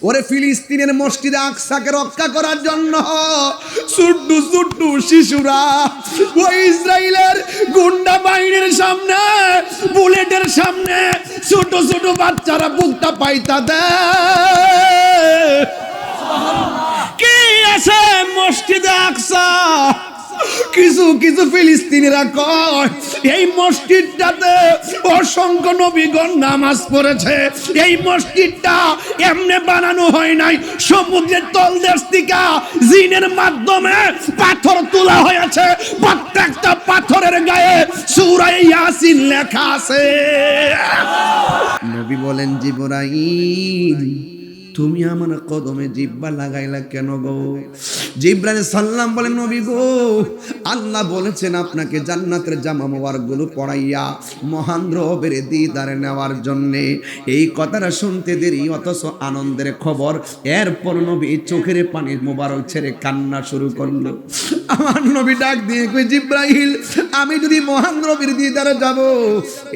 ওরে ফিলিস্তিনের মসজিদে আকসাকে রক্ষা করার জন্য ছোট্ট ছোট্ট শিশুরা ওই ইসরায়েলের গুন্ডা বাহিনীর সামনে, বুলেটের সামনে ছোট ছোট বাচ্চারা বুকটা পাইতা দেয়। কি আছে মসজিদে আকসা? কিছু কিছু ফিলিস্তিনিরা কয় এই মসজিদটাতে অসংখ্য নবীগণ নামাজ পড়েছে, এই মসজিদটা এমনি বানানো হয় নাই, সমুদ্রের তলদেশ থেকে জিনের মাধ্যমে পাথর তোলা হয়েছে, প্রত্যেকটা পাথরের গায়ে সূরা ইয়াসিন লেখা আছে। নবী বলেন, জিবরাইল তুমি আমার কদমে জিব্বা লাগাইলা কেন গো? জিবরাইল সাল্লাম বলেন, নবী গো, আল্লাহ বলেছেন আপনাকে জান্নাতের জামা মোবারকগুলো পরাইয়া মহান রবের দিদারে নেওয়ার জন্যে। এই কথাটা শুনতে দেরি, অথচ আনন্দের খবর। এরপর নবী চোখের পানি মোবারক ছেড়ে কান্না শুরু করলো। আমার নবী ডাক দিয়ে কই, জিবরাইল আমি যদি মহান রবের দিদারে যাব,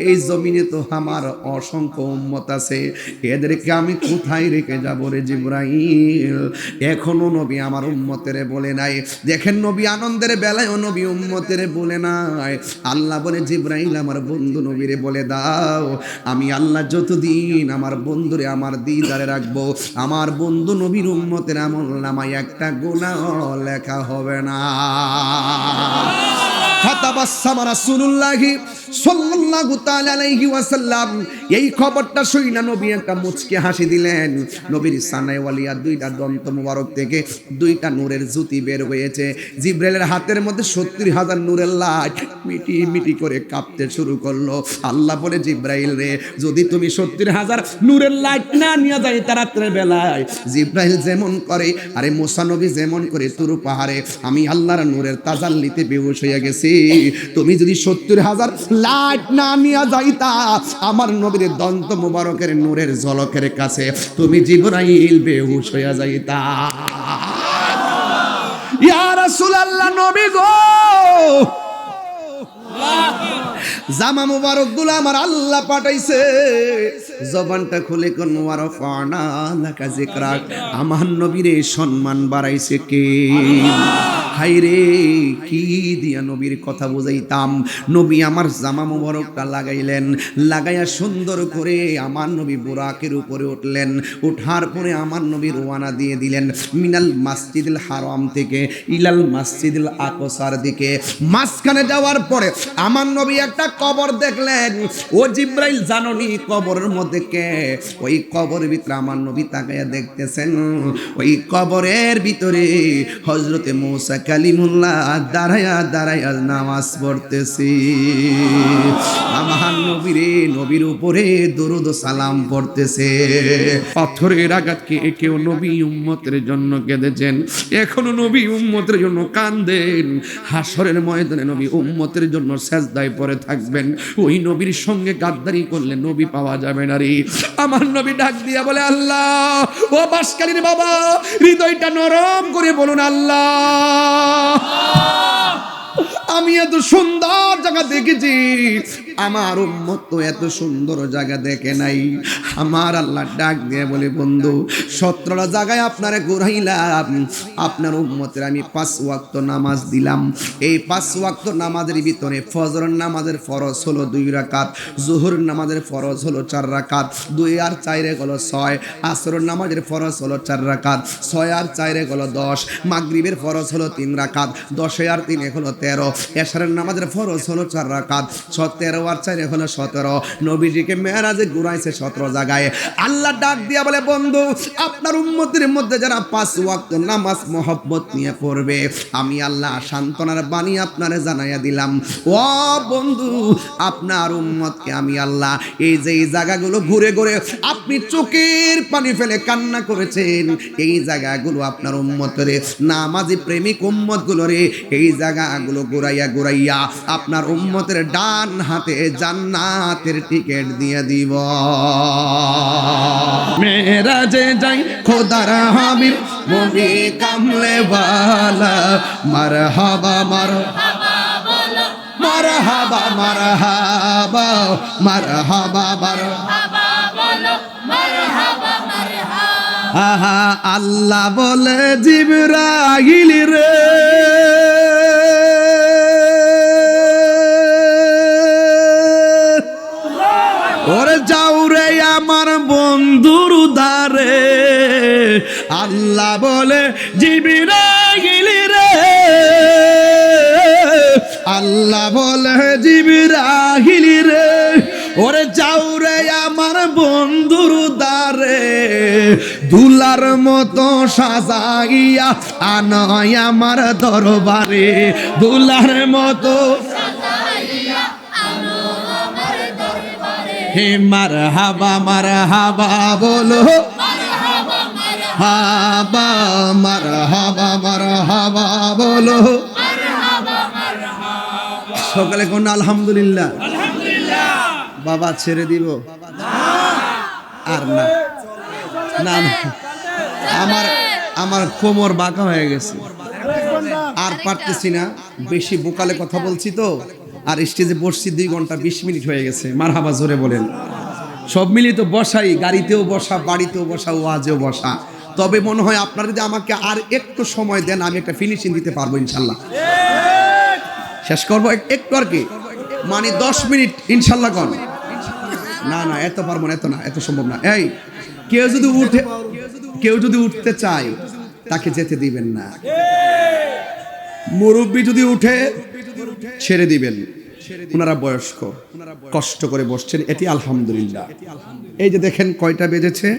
এই জমিনে তো আমার অসংখ্য উম্মত আছে, এদেরকে আমি কোথায় রেখে যাব রে জিবরাইল? এখনো নবী আমার উম্মতের বলে নাই। দেখেন নবী আনন্দের বেলায় নবী উম্মতের বলে নাই। আল্লাহ বলে, জিবরাইল আমার বন্ধু নবীরে বলে দাও, আমি আল্লাহ যতদিন আমার বন্ধুরে আমার দিদারে রাখবো, আমার বন্ধু নবীর উম্মতের আমল নামায় একটা গুনাহ লেখা হবে না। ফাতাবাসসামা রাসূলুল্লাহি সাল্লাল্লাহু তাআলা আলাইহি ওয়াসাল্লাম। এই খবরটা শুনে নবী একটা মুচকি হাসি দিলেন। নবীর সানায়ে ওয়ালিয়া দুইটা দন্ত মোবারক থেকে দুইটা নূরের জ্যোতি বের হয়েছে। জিবরাইলের হাতের মধ্যে ৭০,০০০ নূরের লাইট মিটি মিটি করে কাঁপতে শুরু করলো। আল্লাহ বলে, জিবরাইল রে, যদি তুমি ৭০,০০০ নূরের লাইট না নিয়ে যাই রাত্রের বেলায়, জিবরাইল যেমন করে আরে মুসা নবী যেমন করে তুর পাহাড়ে আমি আল্লাহর নূরের তাজাল্লিতে বেহুশ হয়ে গেছি, তুমি যদি ৭০,০০০ লাইট না নিয়ে যাইতা আমার নবীর দন্ত মোবারকের নূরের ঝলকের কাছে, তুমি জিবরাইল বেহুশ হয়ে যাইতা। ইয়া রাসূলুল্লাহ, নবী গো, জামা মুবারক গুলো আমার আল্লাহ পাঠাইছে, জবানটা খুলে কোন ওয়ারফানা লাকা যিকরাক, আমার নবীরে সম্মান বাড়াইছে কে? হায়রে কি দিয়া নবীর কথা বুঝাইতাম। নবী আমার জামা মুবারকটা লাগাইলেন, লাগাইয়া সুন্দর করে আমার নবী বুরাকের উপরে উঠলেন। উঠার পরে আমার নবী রওনা দিয়ে দিলেন মিনাল মসজিদুল হারাম থেকে ইলাল মসজিদুল আকসার দিকে। মাঝখানে যাওয়ার পরে আমার নবী একটা কবর দেখলেন। ও জিবরাইল, জানোনি কবরের মধ্যে কে? ওই কবরের ভিতরে আমার নবী তাকায়া দেখতেছেন, ওই কবরের ভিতরে হযরতে মুসা কালিমুল্লাহ দাঁড়ায়া দাঁড়ায়া নামাজ পড়তেছি। আমার নবীরে, নবীর উপরে দরুদ সালাম পড়তেছে। পাথরের আঘাতকে কেউ নবী উম্মতের জন্য কেঁদেছেন, এখনো নবী উম্মতের জন্য কান্দেন। হাসরের ময়দানে নবী উম্মতের জন্য সেজদায় পড়ে থাকবেন। ওই নবীর সঙ্গে গাদ্দারি করলে নবী পাওয়া যাবে না রে। আমার নবী ডাক দিয়া বলে, আল্লাহ, ও বাসকালীর বাবা, হৃদয়টা নরম করে বলুন, আল্লাহ, আমি এত সুন্দর জায়গা দেখেছি, আমার উম্মত তো এত সুন্দর জায়গা দেখে নাই। আমার আল্লাহ ডাক দিয়ে বলে, বন্ধু, 17টা জায়গায় আপনারে ঘুরাইলাম, আপনার উম্মতের আমি 5 ওয়াক্ত নামাজ দিলাম। এই 5 ওয়াক্ত নামাজের ভিতরে ফজর নামাজের ফরজ হলো 2 রাকাত, জোহর নামাজের ফরজ হলো 4 রাকাত, 2 আর 4 হলো 6, আসর নামাজের ফরজ হলো 4 রাকাত, 6 আর 4 হলো 10, মাগরিবের ফরজ হলো 3 রাকাত, 10 আর 3 হলো 13, এশারের নামাজের ফরজ হলো 4 রাকাত, 13 আর 4 হলো 17। নবীজিকে মেরাজে ঘুরাইছে 17 জায়গায়। আল্লাহ ডাক দিয়া বলে, বন্ধু, আপনার উম্মতের মধ্যে যারা 5 ওয়াক্ত নামাজ মহব্বত নিয়ে পড়বে, আমি আল্লাহ সান্ত্বনার বাণী আপনারে জানাইয়া দিলাম। ও বন্ধু, আপনার উম্মতকে আমি আল্লাহ এই যে এই জায়গাগুলো ঘুরে ঘুরে আপনি চোখের পানি ফেলে কান্না করেছেন, এই জায়গাগুলো আপনার উম্মতের নামাজি প্রেমিক উম্মতগুলো রে, এই জায়গাগুলো ঘুরাইয়া ঘুরাইয়া আপনার উম্মতের ডান হাতে জান্নাতের টিকিট দিয়ে দিব। মেরাজে যাই খোদার হাবিব নবী কামলে ওয়ালা, মারহাবা মারহাবা বলো, মারহাবা মারহাবা মারহাবা মারহাবা বলো, মারহাবা মারহাবা। আহা আল্লাহ বলে জিবরাইল রে ওরে যাও রে আমার বন্ধুর উদ্ধারে আল্লাহ বলে জিবরাইল রে আল্লাহ বলে জিবরাইল রে ওরে যাও রে আমার বন্ধুর উদ্ধারে দুলার মতো সাজাইয়া আনয় আমার দরবারে দুলার মতো হে মারহাবা বলো হাবা মারহাবা বলো সকালে কোন আলহামদুলিল্লাহ বাবা ছেড়ে দিব আর না না আমার কোমর বাঁকা হয়ে গেছে আর পারতেছি না বেশি বোকালে কথা বলছি তো আর স্টেজে বসছি 2 ঘন্টা 20 মিনিট হয়ে গেছে মারহাবা জোরে বলেন সব মিলিয়ে তো বসাই গাড়িতেও বসা বাড়িতেও বসা ওয়াজেও বসা তবে মনে হয় আপনারা যদি আমাকে আর একটু সময় দেন আমি একটা ফিনিশিং দিতে পারবো ইনশাল্লাহ শেষ করবো একটু আর কি মানে 10 মিনিট ইনশাল্লাহ কোন না এত পারবো না এত সম্ভব না এই কেউ যদি উঠতে চায় তাকে যেতে দিবেন না মুরব্বী যদি উঠে ছেড়ে দিবেন ওনারা বয়স্ক কষ্ট করে বসছেন এটি আলহামদুলিল্লাহ এই যে দেখেন কয়টা বেজেছে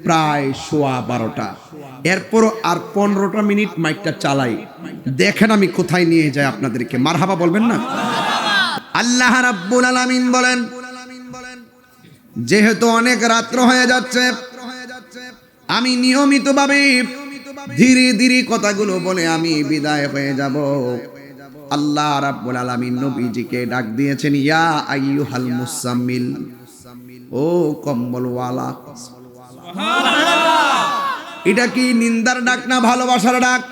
প্রায় 12:15 এরপর আর 15টা মিনিট মাইকটা চালাই দেখেন আমি কোথায় নিয়ে যাই আপনাদেরকে মারহাবা বলবেন না আল্লাহ রাব্বুল আলামিন বলেন যেহেতু অনেক রাত্র হয়ে যাচ্ছে আমি নিয়মিতভাবে ধীরে ধীরে কথাগুলো বলে আমি বিদায় হয়ে যাব আল্লাহ রাব্বুল আলামিন নবীজিকে ডাক দিয়েছেন ইয়া আইয়ুহাল মুসাম্মিল ও কম্বলওয়ালা সুবহানাল্লাহ এটা কি নিন্দার ডাক না ভালোবাসার ডাক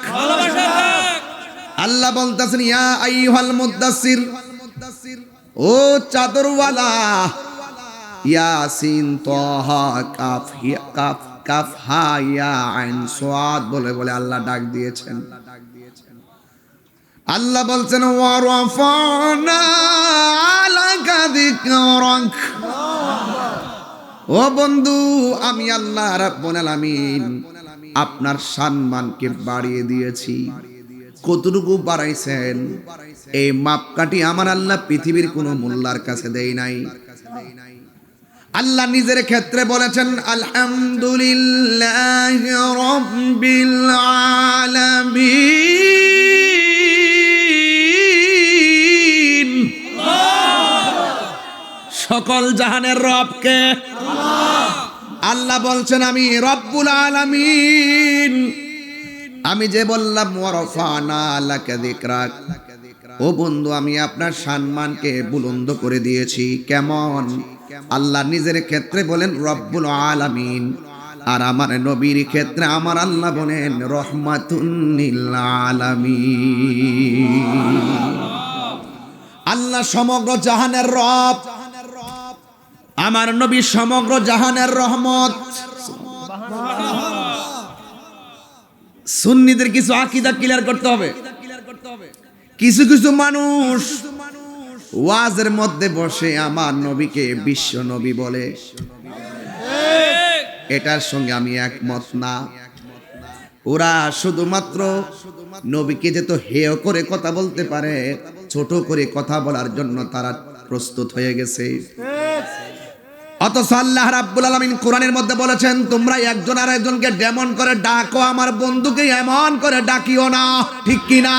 আল্লাহ বলতেছেন ইয়া আইয়ুহাল মুদ্দাসসির ও চাদরওয়ালা ইয়াসিন তাহা কাফ হা ইয়া আইন সাদ বলে বলে আল্লাহ ডাক দিয়েছেন আল্লাহ বলছেন ওয়া রাফানা আলাকা যিকরাক ও বন্ধু আমি আল্লাহ রাব্বুল আলামিন আপনার সম্মানকে বাড়িয়ে দিয়েছি কতটুকু বাড়াইছেন এই মাপকাঠি আমার আল্লাহ পৃথিবীর কোনো মোল্লার কাছে দেই নাই আল্লাহ নিজের ক্ষেত্রে বলেছেন আলহামদুলিল্লাহি রাব্বিল আলামিন সকল জাহানের রবকে আল্লাহ বলছেন আমি রব্বুল আলামিন আমি যে বললাম ওয়ারফানা লাকা যিকরাক ও বন্ধু আমি আপনার সম্মানকে বুলন্দ করে দিয়েছি কেমন আল্লাহ নিজের ক্ষেত্রে বলেন রব্বুল আলামিন আর আমার নবীর ক্ষেত্রে আমার আল্লাহ বলেন রহমাতুন লিল আলামিন আল্লাহ সমগ্র জাহানের রব আমার নবী সমগ্র জাহানের রহমত সুন্নিদের কিছু আকীদা ক্লিয়ার করতে হবে কিছু কিছু মানুষ ওয়াজের মধ্যে বসে আমার নবীকে বিশ্ব নবী বলে এটার সঙ্গে আমি একমত না ওরা শুধুমাত্র নবীকে যেত হেয় করে কথা বলতে পারে ছোট করে কথা বলার জন্য তারা প্রস্তুত হয়ে গেছে অথচ আল্লাহ রাব্বুল আলামিন কোরআনের মধ্যে বলেছেন তোমরা একজন আর একজনকে যেমন করে ডাকো আমার বন্ধুকে এমন করে ডাকিও না ঠিক কি না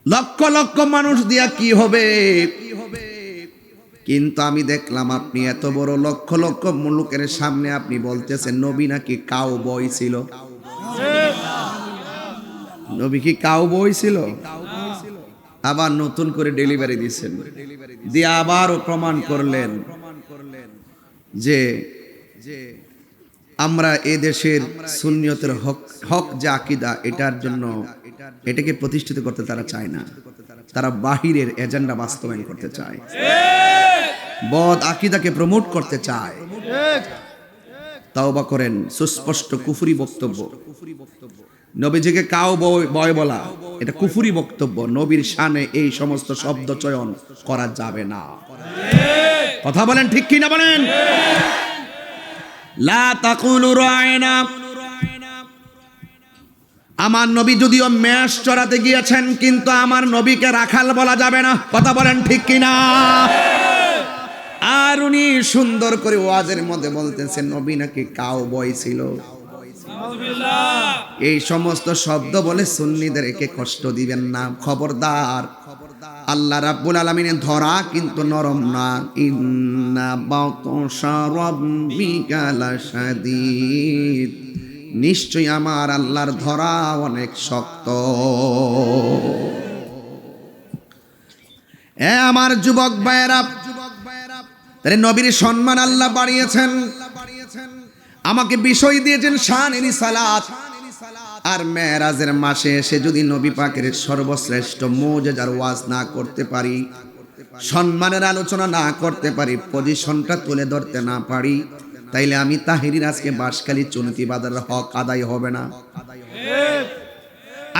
লক্ষ লক্ষ মানুষ দিয়া কি হবে কিন্তু আমি দেখলাম আপনি এত বড় লক্ষ লক্ষ মুলুকের সামনে আপনি বলতেছেন নবী নাকি কাউবয় ছিল নবী কি কাউবয় ছিল আবার নতুন করে ডেলিভারি দিয়েছেন দিয়ে আবারও প্রমাণ করলেন যে আমরা এই দেশের সুন্নিয়তের হক যে আকীদা এটার জন্য এটাকে প্রতিষ্ঠিত করতে তারা চায় না তারা বাহিরের এজেন্ডা বাস্তবায়ন করতে চায় বদ আকীদাকে প্রমোট করতে চায় তাওবা করেন। সুস্পষ্ট কুফরি বক্তব্য। নবীজিকে কাও বয় বলা এটা কুফরি বক্তব্য। নবীর শানে এই সমস্ত শব্দ চয়ন করা যাবে না। কথা বলেন ঠিক কি না বলেন? লা তাকুলু রায়না। আমার নবী যদিও মেষ চড়াতে গিয়েছেন, কিন্তু আমার নবীকে রাখাল বলা যাবে না। কথা বলেন ঠিক কি না? আর উনি সুন্দর করে ওয়াজের মধ্যে বলতেছেন নবী নাকি কাউ বয় ছিল। এই সমস্ত শব্দ বলে সুন্নিদেরকে কষ্ট দিবেন না, খবরদার। আল্লাহ রাব্বুল আলামিনের ধরা কিন্তু নরম না। ইন্না বাতশা রাব্বিকা লাশাদীদ। নিশ্চয়ই আমার আল্লাহর ধরা অনেক শক্ত। এ আমার যুবক ভাইয়েরা, তাহলে নবীর সম্মান আল্লাহ বাড়িয়েছেন, আমাকে বিষয় দিয়েছেন শানের সালাত। আর মেরাজের মাসে এসে যদি নবী পাকের সর্বশ্রেষ্ঠ মুজিজার ওয়াজ না করতে পারি, সম্মানের আলোচনা না করতে পারি, পজিশনটা তুলে ধরতে না পারি, তাইলে আমি তাহিরির আজকে বাঁশখালী চুনতি বাজারের হক আদায় হবে না।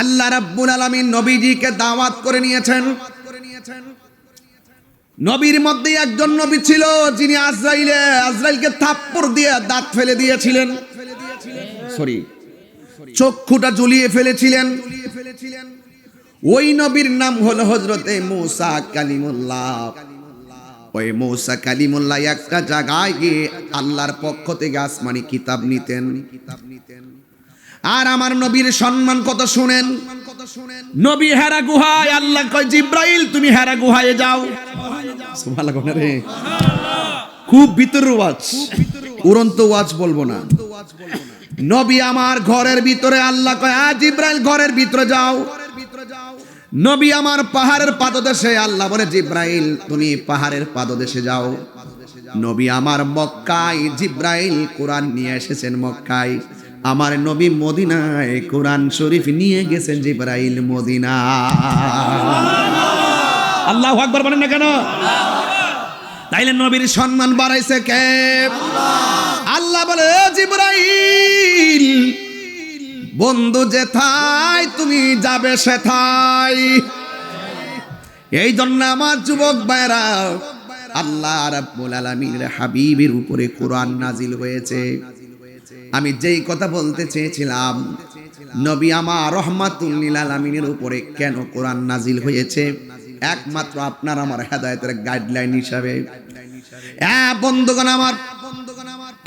আল্লাহ রাব্বুল আলামিন নবীজিকে দাওয়াত করে নিয়েছেন। নবীর মধ্যে একজন নবী ছিল যিনি আজরাইলকে থাপ্পড় দিয়ে দাঁত ফেলে দিয়েছিলেন, চক্ষুটা ঝুলিয়ে ফেলেছিলেন। ওই নবীর নাম হলো হযরতে মূসা কালিমুল্লাহ। ওই মূসা কালিমুল্লাহ একটা জায়গায় গিয়ে আল্লাহর পক্ষ থেকে আসমানি কিতাব নিতেন। আর আমার নবীর সম্মান কত শুনেন। নবী হেরা গুহায়, আল্লাহ কয় জিব্রাইল তুমি হেরা গুহায় যাও। সুবহানাল্লাহ রে, খুব ভিতর ওয়াজ, উড়ন্ত ওয়াজ বলবো না। নবী আমার ঘরের ভিতরে, আল্লাহ কয় জিব্রাইল ঘরের ভিতরে যাও। নবী আমার পাহাড়ের পাদদেশে, আল্লাহ বলে জিব্রাইল তুমি পাহাড়ের পাদদেশে যাও। নবী আমার মক্কায়, জিব্রাইল কোরআন নিয়ে এসেছেন মক্কায়। আমার নবী মদিনায় কোরআন শরীফ নিয়ে গেছেন জিব্রাইল মদিনা। আল্লাহু আকবার বলেন না কেন? তাইলে নবীর সম্মান বাড়াইছে কে? আল্লাহ বলে জিব্রাইল বন্ধু যেথায় তুমি যাবে সেথায়। এই জন্য আমার যুবক ভাইরা, আল্লাহ রাব্বুল আলামিনের হাবিবের উপরে কোরআন নাজিল হয়েছে। আমি যেই কথা বলতে চেয়েছিলাম, নবী আমার রহমাতুল লিল আলামিনের উপরে কেন কোরআন নাজিল হয়েছে, একমাত্র আপনার আমার হেদায়েতের গাইডলাইন হিসাবে। বন্ধুগণ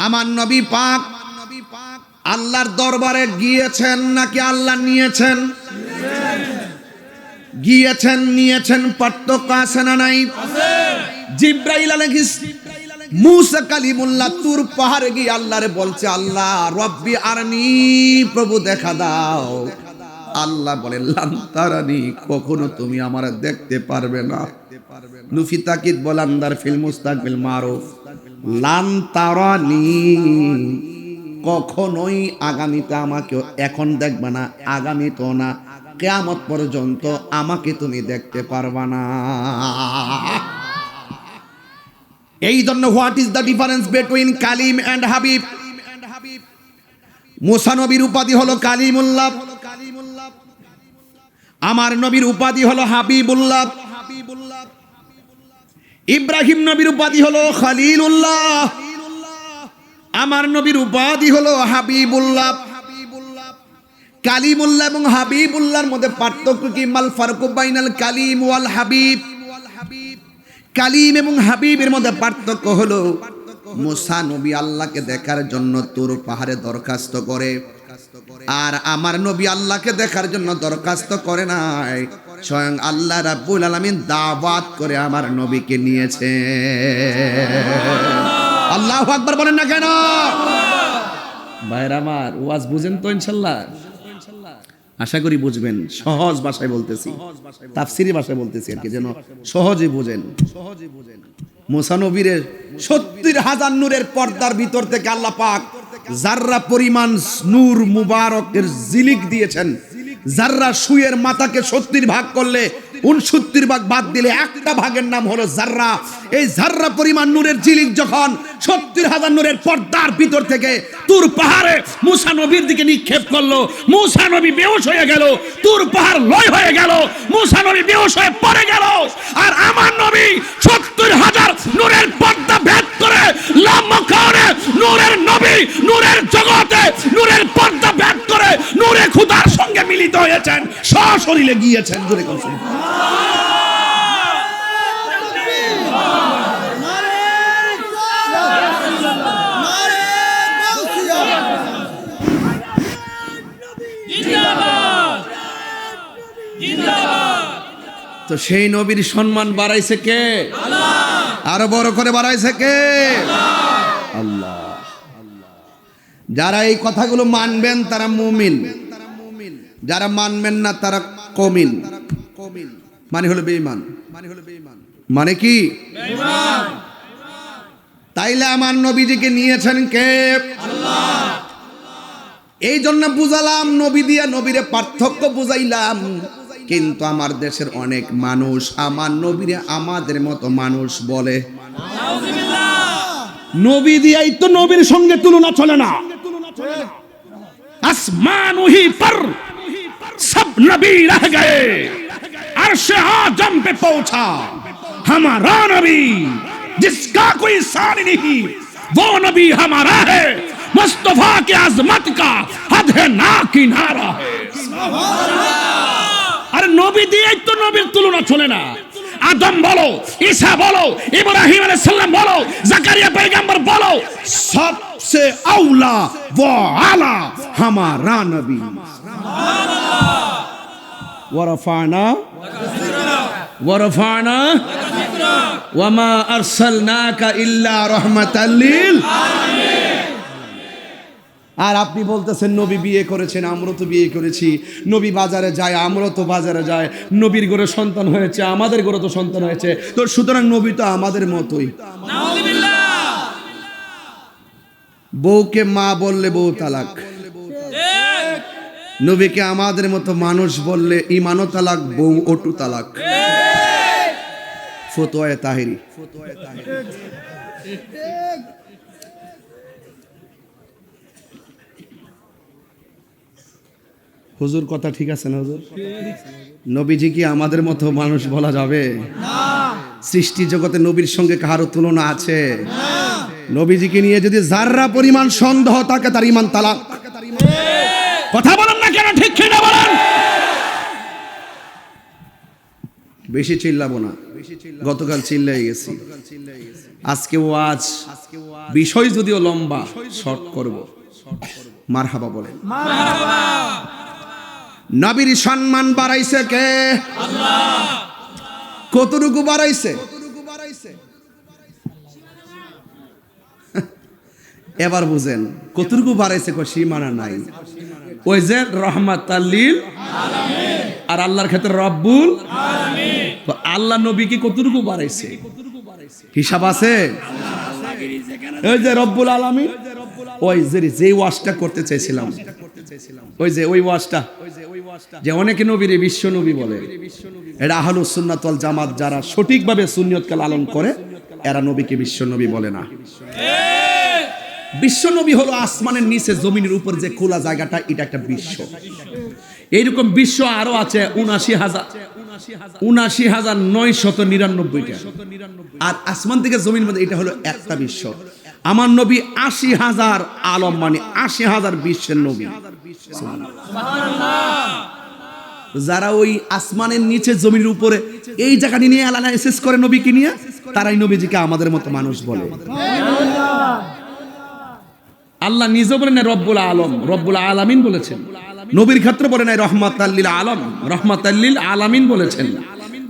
আমার নবী পাক আল্লাহর দরবারে গিয়েছেন নাকি আল্লাহ নিয়েছেন? গিয়েছেন, নিয়েছেন, পার্থক্য আছে না নাই? জিব্রাইল আলাইহিস মূসা কালিমুল্লাহ তুর পাহাড়ে গিয়ে আল্লাহরে বলছে, আল্লাহ রব্বি আরনি, প্রভু দেখা দাও। আল্লাহ বলেন লান তারানি, কখনো তুমি আমার দেখতে পারবে না। নুফি তাকিদ বলান্দার ফিল মুস্তাকবিল মারুফ, লান তারানি, কখনোই আগামীতে আমাকে এখন দেখবে না, আগামীতেও না, কিয়ামত পর্যন্ত আমাকে তুমি দেখতে পারবা না। এই জন্য what is the difference between Kalim and Habib? Musa নবীর উপাধি হলো কালিমুল্লাহ, আমার নবীর উপাধি হলো হাবিবুল্লাহ। ইব্রাহিম নবীর উপাধি হলো খলিলুল্লাহ, আমার নবীর উপাধি হলো হাবিবুল্লাহ। কালিমুল্লাহ এবং হাবিবুল্লাহর মধ্যে পার্থক্য কি? মাল ফারকু বাইনাল কালিম ওয়াল হাবিব। কালিম এবং হাবিবের মধ্যে পার্থক্য হলো, মুসা নবী আল্লাহকে দেখার জন্য তুর পাহাড়ে দরখাস্ত করে, আর আমার নবী আল্লাহকে দেখার জন্য দরখাস্ত করে নাই, স্বয়ং আল্লাহ রাব্বুল আলামিন দাওয়াত করে আমার নবীকে নিয়েছে। আল্লাহু আকবার বলেন না কেন? ভাইরা আমার, ওয়াজ বুঝেন তো ইনশাআল্লাহ? আশা করি বুঝবেন। সহজ ভাষায় বলতেছি, তাফসিরি ভাষায় বলতেছি আর কি, যেন সহজে বুঝেন। মুসা নবীর ৭০,০০০ নূরের পর্দার ভিতর থেকে আল্লাহ পাক জাররা পরিমাণ নূর মুবারকের জিলিক দিয়েছেন। জাররা সুয়ের মাথাকে ৭০ ভাগ করলে 69 ভাগ বাদ দিলে একটা ভাগের নাম হলো যাররা। এই যাররা পরিমাণ নূরের ঝিলিক যখন 70,000 নূরের পর্দার ভিতর থেকে তুর পাহাড়ে মুসা নবীর দিকে নিক্ষেপ করলো, মুসা নবী বেহুশ হয়ে গেল, তুর পাহাড় লয় হয়ে গেল, মুসা নবী বেহুশ হয়ে পড়ে গেল। আর আমার নবী 70,000 নূরের পর্দা ভেদ করে লামকানে নূরের নবী নূরের জগতে নূরের পর্দা ভেদ করে নূরে খুদার সঙ্গে মিলিত হয়েছেন, সশরীরে গিয়েছেন। জোরে কথা বলুন। তো সেই নবীর সম্মান বাড়াইছে কে? আরো বড় করে বাড়াইছে কে? আল্লাহ। যারা এই কথাগুলো মানবেন তারা মুমিন, যারা মানবেন না তারা কমিন। মানে হলো বেঈমান। মানে কি? তাইলে আমার নবীজিকে নিয়েছেন কে? আল্লাহ। এই জন্য বুঝালাম, নবী দিয়ে নবীরে পার্থক্য বুঝাইলাম। কিন্তু আমার দেশের অনেক মানুষ আমার নবীরে আমাদের মতো মানুষ বলে। নবী দিয়াই তো নবীর সঙ্গে তুলনা চলে না। আসমান ওহি পর সব নবী রহ গয়ে, अर्श आजम पे पहुंचा हमारा नबी, जिसका कोई साल नहीं वो नबी हमारा है, मुस्तफा की अजमत का हद है ना किनारा है। अरे नबी दिए तो नबीर तुलना चले ना। आदम बोलो, ईसा बोलो, इब्राहिम अलैहिस्सलाम बोलो, जकरिया पैगंबर बोलो, सबसे औला वो आला हमारा नबी। वरफाना वरफाना वमा अरसलनाका इल्ला रहमाताल लिल आलामीन। আর আপনি বলতেছেন নবী বিয়ে করেছেন, আমরা তো বিয়ে করেছি, নবী বাজারে যায়, আমরা তো বাজারে যায়, নবীর ঘরে সন্তান হয়েছে, আমাদের ঘরে তো সন্তান হয়েছে, তো সুতরাং নবী তো আমাদের মতোই। নাউযুবিল্লাহ। বউকে মা বললে বউ তালাক, নবীকে আমাদের মতো মানুষ বললে ইমানও তালাক, বউ ওটু তালাক। ফতোয়ায়ে তাহেরি। হুজুর কথা ঠিক আছে না হুজুর? নবীজি কি আমাদের মতো মানুষ বলা যাবে? না। সৃষ্টি জগতে নবীর সঙ্গে কারো তুলনা আছে? না। নবীজিকে নিয়ে যদি যাররা পরিমাণ সন্দেহ থাকে তার ঈমান তালাক। কথা বলেন না কেন? ঠিক কি না বলেন? বেশি চিল্লাবো না, গতকাল চিল্লাই গেছি, আজকে ওয়াজ বিষয় যদিও লম্বা, শর্ট করব। মারহাবা বলেন। মারহাবা। নবীর সম্মান বাড়াইছে কে? আল্লাহ। কতটুকু বাড়াইছে? এবার বুঝেন কতটুকু বাড়াইছে, সীমানা নাই। ওই যে রহমাতাল লিল আলামিন আর আল্লাহর ক্ষেত্রে রব্বুল আলামিন, তো আল্লাহ নবী কি কতটুকু বাড়াইছে? হিসাব আছে? ওই যে রব্বুল আলামিন, ওই যে ওয়াজটা করতে চাইছিলাম, ওই যে ওই ওয়াজটা যে অনেকে নবীরে বিশ্ব নবী বলে, এটা আহলুস সুন্নাত ওয়াল জামাত যারা সঠিকভাবে সুন্নিয়তকে লালন করে এরা নবীকে বিশ্ব নবী বলে না। বিশ্ব নবী হলো আসমানের নিচে জমিনের উপর যে খোলা জায়গাটা, এটা একটা বিশ্ব। এইরকম বিশ্ব আরো আছে 79,999টা। আর আসমান থেকে জমির মধ্যে এটা হলো একটা বিশ্ব। আমার নবী 80,000 আলম, মানে 80,000 বিশ্বের নবী। যারা ওই আসমানের নিচে জমির উপরে এই জায়গাটি নিয়ে অ্যানালাইসিস করে নবীকে নিয়ে, তারাই নবীজিকে আমাদের মতো মানুষ বলে। আল্লাহ নিজে বলেন রব্বুল আলম, রব্বুল আলামিন বলেছেন। নবীর ক্ষেত্রে বলে নাই রহমাতাল লিল আলম, রহমাতাল লিল আলামিন বলেছেন।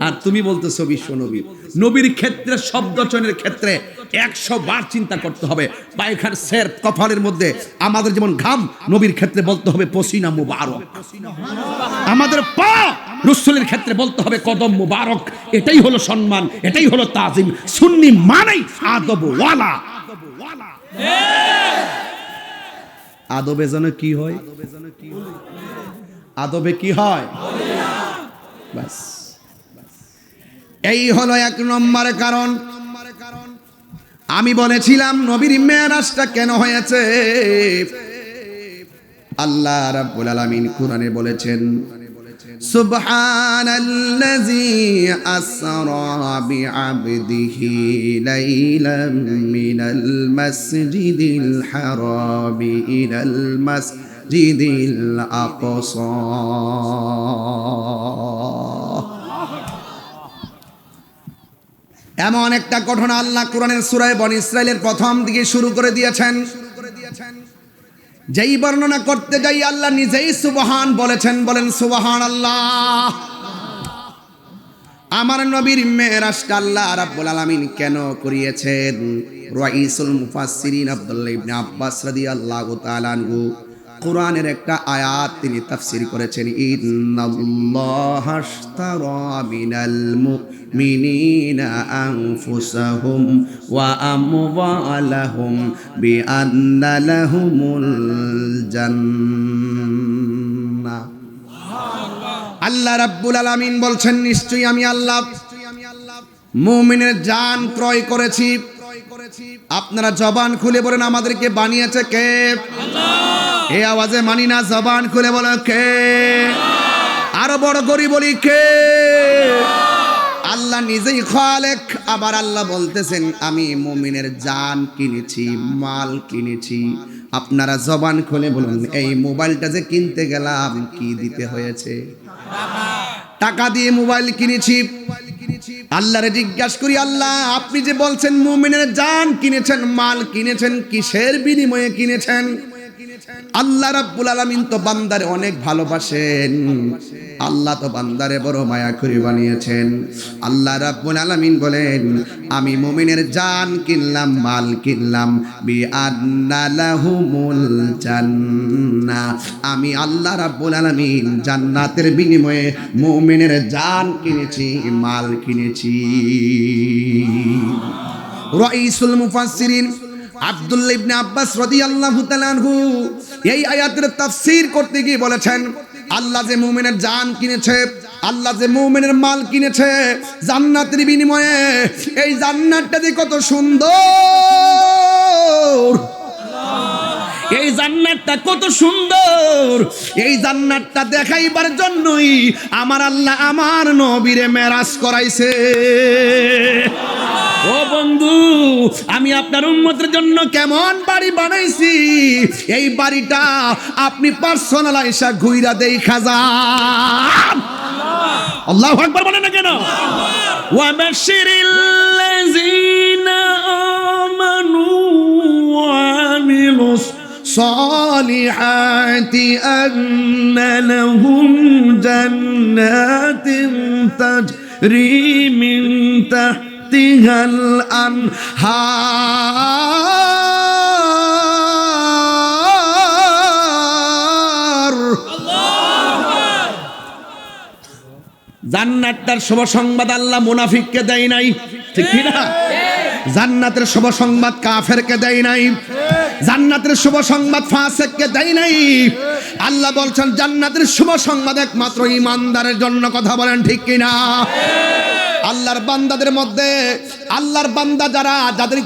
আর তুমি বলতেছো বিশ্ব নবী। নবীর ক্ষেত্রে শব্দ চয়নের ক্ষেত্রে 100 বার চিন্তা করতে হবে। পায়খানার সের কপালের মধ্যে আমাদের যেমন ঘাম, নবীর ক্ষেত্রে বলতে হবে পসিনা মুবারক। আমাদের পা রাসূলের ক্ষেত্রে বলতে হবে কদম মুবারক। এটাই হলো সম্মান, এটাই হলো তাজিম। সুন্নি মানেই আদব ওয়ালা। আদবে যেন কি হয়? আদবে কি হয়? বাস এই হলো এক নম্বর কারণ। আমি বলেছিলাম নবীর মেরাজটা কেন হয়েছে। আল্লাহ রাব্বুল আলামিন কোরআনে বলেছেন, সুবহানাল্লাযী আসরা বিআবদিহি লাইলাম মিনাল মাসজিদিল হারামি ইলাল মাসজিদিল আকসা। এমন একটা ঘটনা আল্লাহ কোরআনের সূরা বনী ইসরাইলের প্রথম দিকে শুরু করে দিয়েছেন। যেই বর্ণনা করতে যাই আল্লাহ নিজেই সুবহান বলেছেন। বলেন সুবহানাল্লাহ। আমার নবীর মেরাজটা আল্লাহ রাব্বুল আলামিন কেন করিয়েছেন? রাইসুল মুফাসসিরিন আব্দুল্লাহ ইবনে আব্বাস রাদিয়াল্লাহু তাআলা আনহু কোরআনের একটা আয়াত তিনি তাফসীর করেছেন, ইন্নাল্লাহা আশতারা মিনাল মুমিনিনা আনফুসাহুম ওয়া আমওয়ালাহুম বিআন্না লাহুমুল জান্নাহ। আল্লাহ রাব্বুল আলামিন বলছেন, নিশ্চয়ই আমি আল্লাহ মুমিনের জান ক্রয় করেছি। আপনারা জবান খুলে বলেন, আমাদেরকে বানিয়েছে কে? আল্লাহ। এই আওয়াজে মানি না, জবান খুলে বলেন কে? আরো বড় করে বলি কে? আল্লাহ নিজেই খালেক। আবার আল্লাহ বলতেছেন, আমি মুমিনের জান কিনেছি, মাল কিনেছি। আপনারা জবান খুলে বলুন, এই মোবাইলটা যে কিনতে গেলাম কি দিতে হয়েছে? টাকা দিয়ে মোবাইল কিনেছি। আল্লাহরে জিজ্ঞাসা করি, আল্লাহ আপনি যে বলছেন মুমিনের জান কিনেছেন, মাল কিনেছেন, কিসের বিনিময়ে কিনেছেন? আল্লাহ রাব্বুল আলামিন তো বান্দারে অনেক ভালোবাসেন। আল্লাহ তো বান্দারে বড় মায়া করে বানিয়েছেন। আল্লাহ রাব্বুল আলামিন বলেন, আমি মুমিনের জান কিনলাম, মাল কিনলাম, বিআন্না লাহুমুল জান্নাহ। আমি আল্লাহ রাব্বুল আলামিন জান্নাতের বিনিময়ে মুমিনের জান কিনেছি, মাল কিনেছি। রাইসুল মুফাসসিরিন আব্দুল্লাহ ইবনে আব্বাস রাদিয়াল্লাহু তাআলা আনহু এই আয়াতের তাফসীর করতে গিয়ে বলেছেন, আল্লাহ যে মুমিনের জান কিনেছে, আল্লাহ যে মুমিনের মাল কিনেছে জান্নাতের বিনিময়ে, এই জান্নাতটা যে কত সুন্দর, এই জান্নাতটা কত সুন্দর, এই জান্নাতটা দেখাইবার জন্যই আমার আল্লাহ আমার নবীরে মেরাজ করাইছে। ও বন্ধু, আমি আপনার উম্মতের জন্য কেমন বাড়ি বানাইছি, এই বাড়িটা আপনি পার্সোনাল আইসা ঘুইরা দেখা যান। আল্লাহু আকবার বলেন না কেন? ওয়া বাশশিরিল্লাযিনা আমানু ওয়া আমিলুস সালিহাতি আন্না লাহুম জান্নাতিন তাজরি মিন তাহতিহাল আনহার। জান্নাতের শুভ সংবাদ আল্লাহ মুনাফিককে দেয় নাই, ঠিক কি না? জান্নাতের শুভ সংবাদ কাফেরকে দেয় নাই, জান্নাতের শুভ সংবাদ ফাসিককে দেয় নাই। আল্লাহ বলছেন জান্নাতের শুভ সংবাদ একমাত্র ঈমানদারের জন্য। কথা বলেন ঠিক কি না? আল্লাহর বান্দাদের মধ্যে, আল্লাহর বান্দা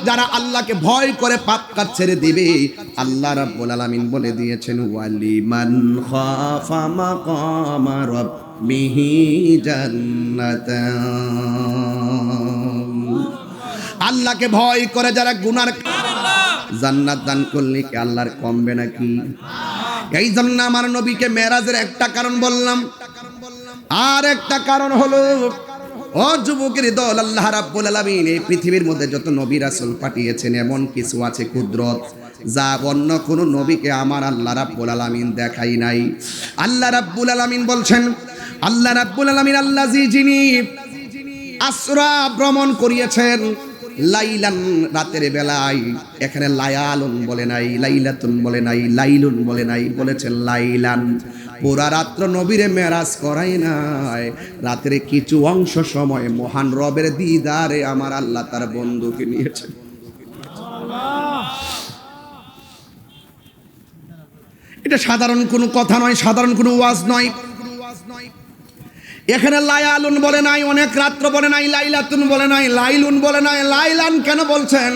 যারা আল্লাহকে ভয় করে পাপ কাজ ছেড়ে দিবে, আল্লাহ রাব্বুল আলামিন বলে দিয়েছেন, ওয়ালিমান খাফা মাকামা রাব্বিহি জান্নাতান। আল্লাহকে ভয় করে যারা গুনার, জান্নাত দান করলে কি আল্লাহর কমবে নাকি? এই জন্য আমার নবীকে মেরাজের একটা কারণ বললাম, আর একটা কারণ হলো, ও যুবকের দল, আল্লাহ রাব্বুল আলামিন এই পৃথিবীর মধ্যে যত নবী রাসূল পাঠিয়েছেন, এমন কিছু আছে কুদরত যা অন্য কোন নবীকে আমার আল্লাহ রাব্বুল আলামিন দেখাই নাই। আল্লাহ রাব্বুল আলামিন বলছেন, আল্লাহ রাব্বুল আলামিন আল্লাযী যিনি আসরা ভ্রমণ করিয়েছেন লাইলান, রাতের বেলায়। এখানে লায়ালুন বলে নাই, লাইলাতুন বলে নাই, লাইলুন বলে নাই, বলেছেন লাইলান। পুরা রাত্র নবীরে মেরাজ করাই নাই, রাতের কিছু অংশ সময় মহান রবের দিদারে আমার আল্লাহ তার বন্ধুকে নিয়েছেন। এটা সাধারণ কোনো কথা নয়, সাধারণ কোনো ওয়াজ নয়। এখানে লায়ালুন বলে নাই, অনেক রাত্র বলে নাই, লাইলাতুন বলে নাই, লাইলুন বলে নাই, লাইলান কেন বলছেন?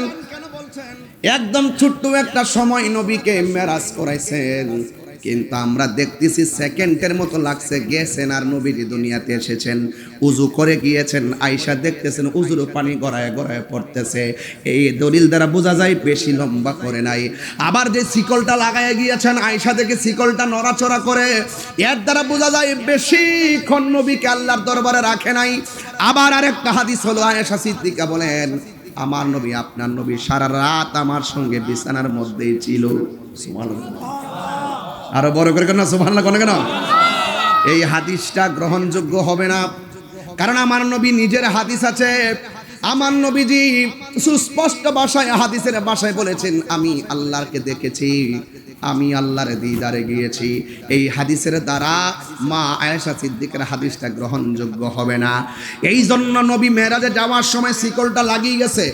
একদম ছোট্ট একটা সময় নবীকে মেরাজ করাইছেন, কিন্তু আমরা দেখতেছি সেকেন্ডের মতো লাগছে গেছেন আর নবীজি দুনিয়াতে এসেছেন। উজু করে গিয়েছেন, আয়েশা দেখতেছেন উজুর পানি গড়ায় গড়ায় পড়তেছে। এই দলিল দ্বারা বোঝা যায় বেশি লম্বা করে নাই। আবার যে শিকলটা লাগায় গিয়েছেন, আয়েশা দেখে শিকলটা নড়াচড়া করে, এর দ্বারা বোঝা যায় বেশিক্ষণ নবীকে আল্লাহর দরবারে রাখে নাই। আবার আরেকটা হাদিস হলো, আয়েশা সিদ্দিকা বলেন, আমার নবী, আপনার নবী সারা রাত আমার সঙ্গে বিছানার মধ্যেই ছিল। সুবহানাল্লাহ, আরো বড় করে কেন সুবহানাল্লাহ কেন? এই হাদিসটা গ্রহণযোগ্য হবে না, কারণ আমার নবী নিজের হাদিস আছে। আমার নবীজি সুস্পষ্ট ভাষায় হাদিসের ভাষায় বলেছেন, আমি আল্লাহকে দেখেছি, আমি আল্লাহর দিদারে গিয়েছি। এই হাদিসের দ্বারা মা আয়েশা সিদ্দিকের হাদিসটা গ্রহণযোগ্য হবে না। এই জন্য নবী মেরাজে যাওয়ার সময় শিকলটা লাগিয়ে গেছে,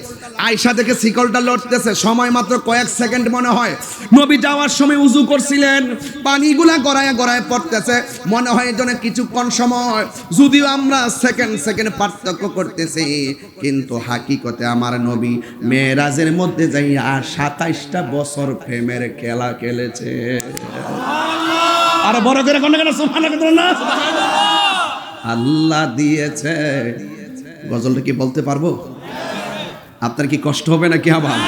আয়েশা থেকে শিকলটা লড়তেছে, সময় মাত্র কয়েক সেকেন্ড মনে হয়। নবী যাওয়ার সময় উজু করছিলেন, পানিগুলা গড়ায় গড়ায় পড়তেছে, মনে হয় এজন্য কিছুক্ষণ সময়, যদিও আমরা সেকেন্ড পার্থক্য করতেছি, কিন্তু হাকিকতে আমার নবী মেরাজের মধ্যে যাইয়া 27টা বছর প্রেমের খেলা খেলেছে। আর বড় করে কোন কেন সুবহানাল্লাহ, আল্লাহ দিয়েছে। গজলটা কি বলতে পারবো? আপনার কি কষ্ট হবে নাকি? আবার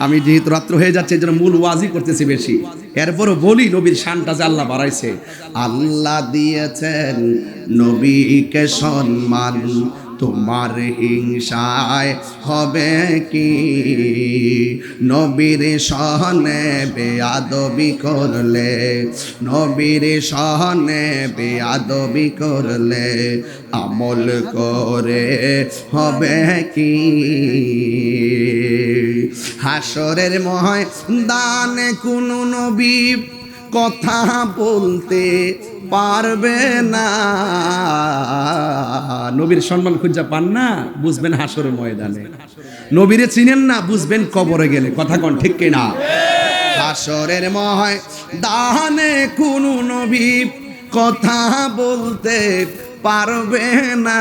আমি যেহেতু রাত্র হয়ে যাচ্ছে, এই জন্য মূল ওয়াজি করতেছি বেশি, এরপরও বলি নবীর শানটা যে আল্লাহ বাড়াইছে। আল্লাহ দিয়েছেন নবীকে সম্মান, তোমার হিংসায় হবে কি? নবীর সহনে বেয়াদবি করলে, নবীর সহনে বেয়াদবি করলে আমল করে হবে কি? হাসরের ময়দানে কোন নবী কথা বলতে পারবে না। নবীর সম্মান খুঁজে পান না, বুঝবেন হাসরের ময়দানে। নবীরে চিনেন না, বুঝবেন কবরে গেলে। কথা কোন ঠিক কিনা? হাসরের ময়দানে কোন নবী কথা বলতে পারবে না।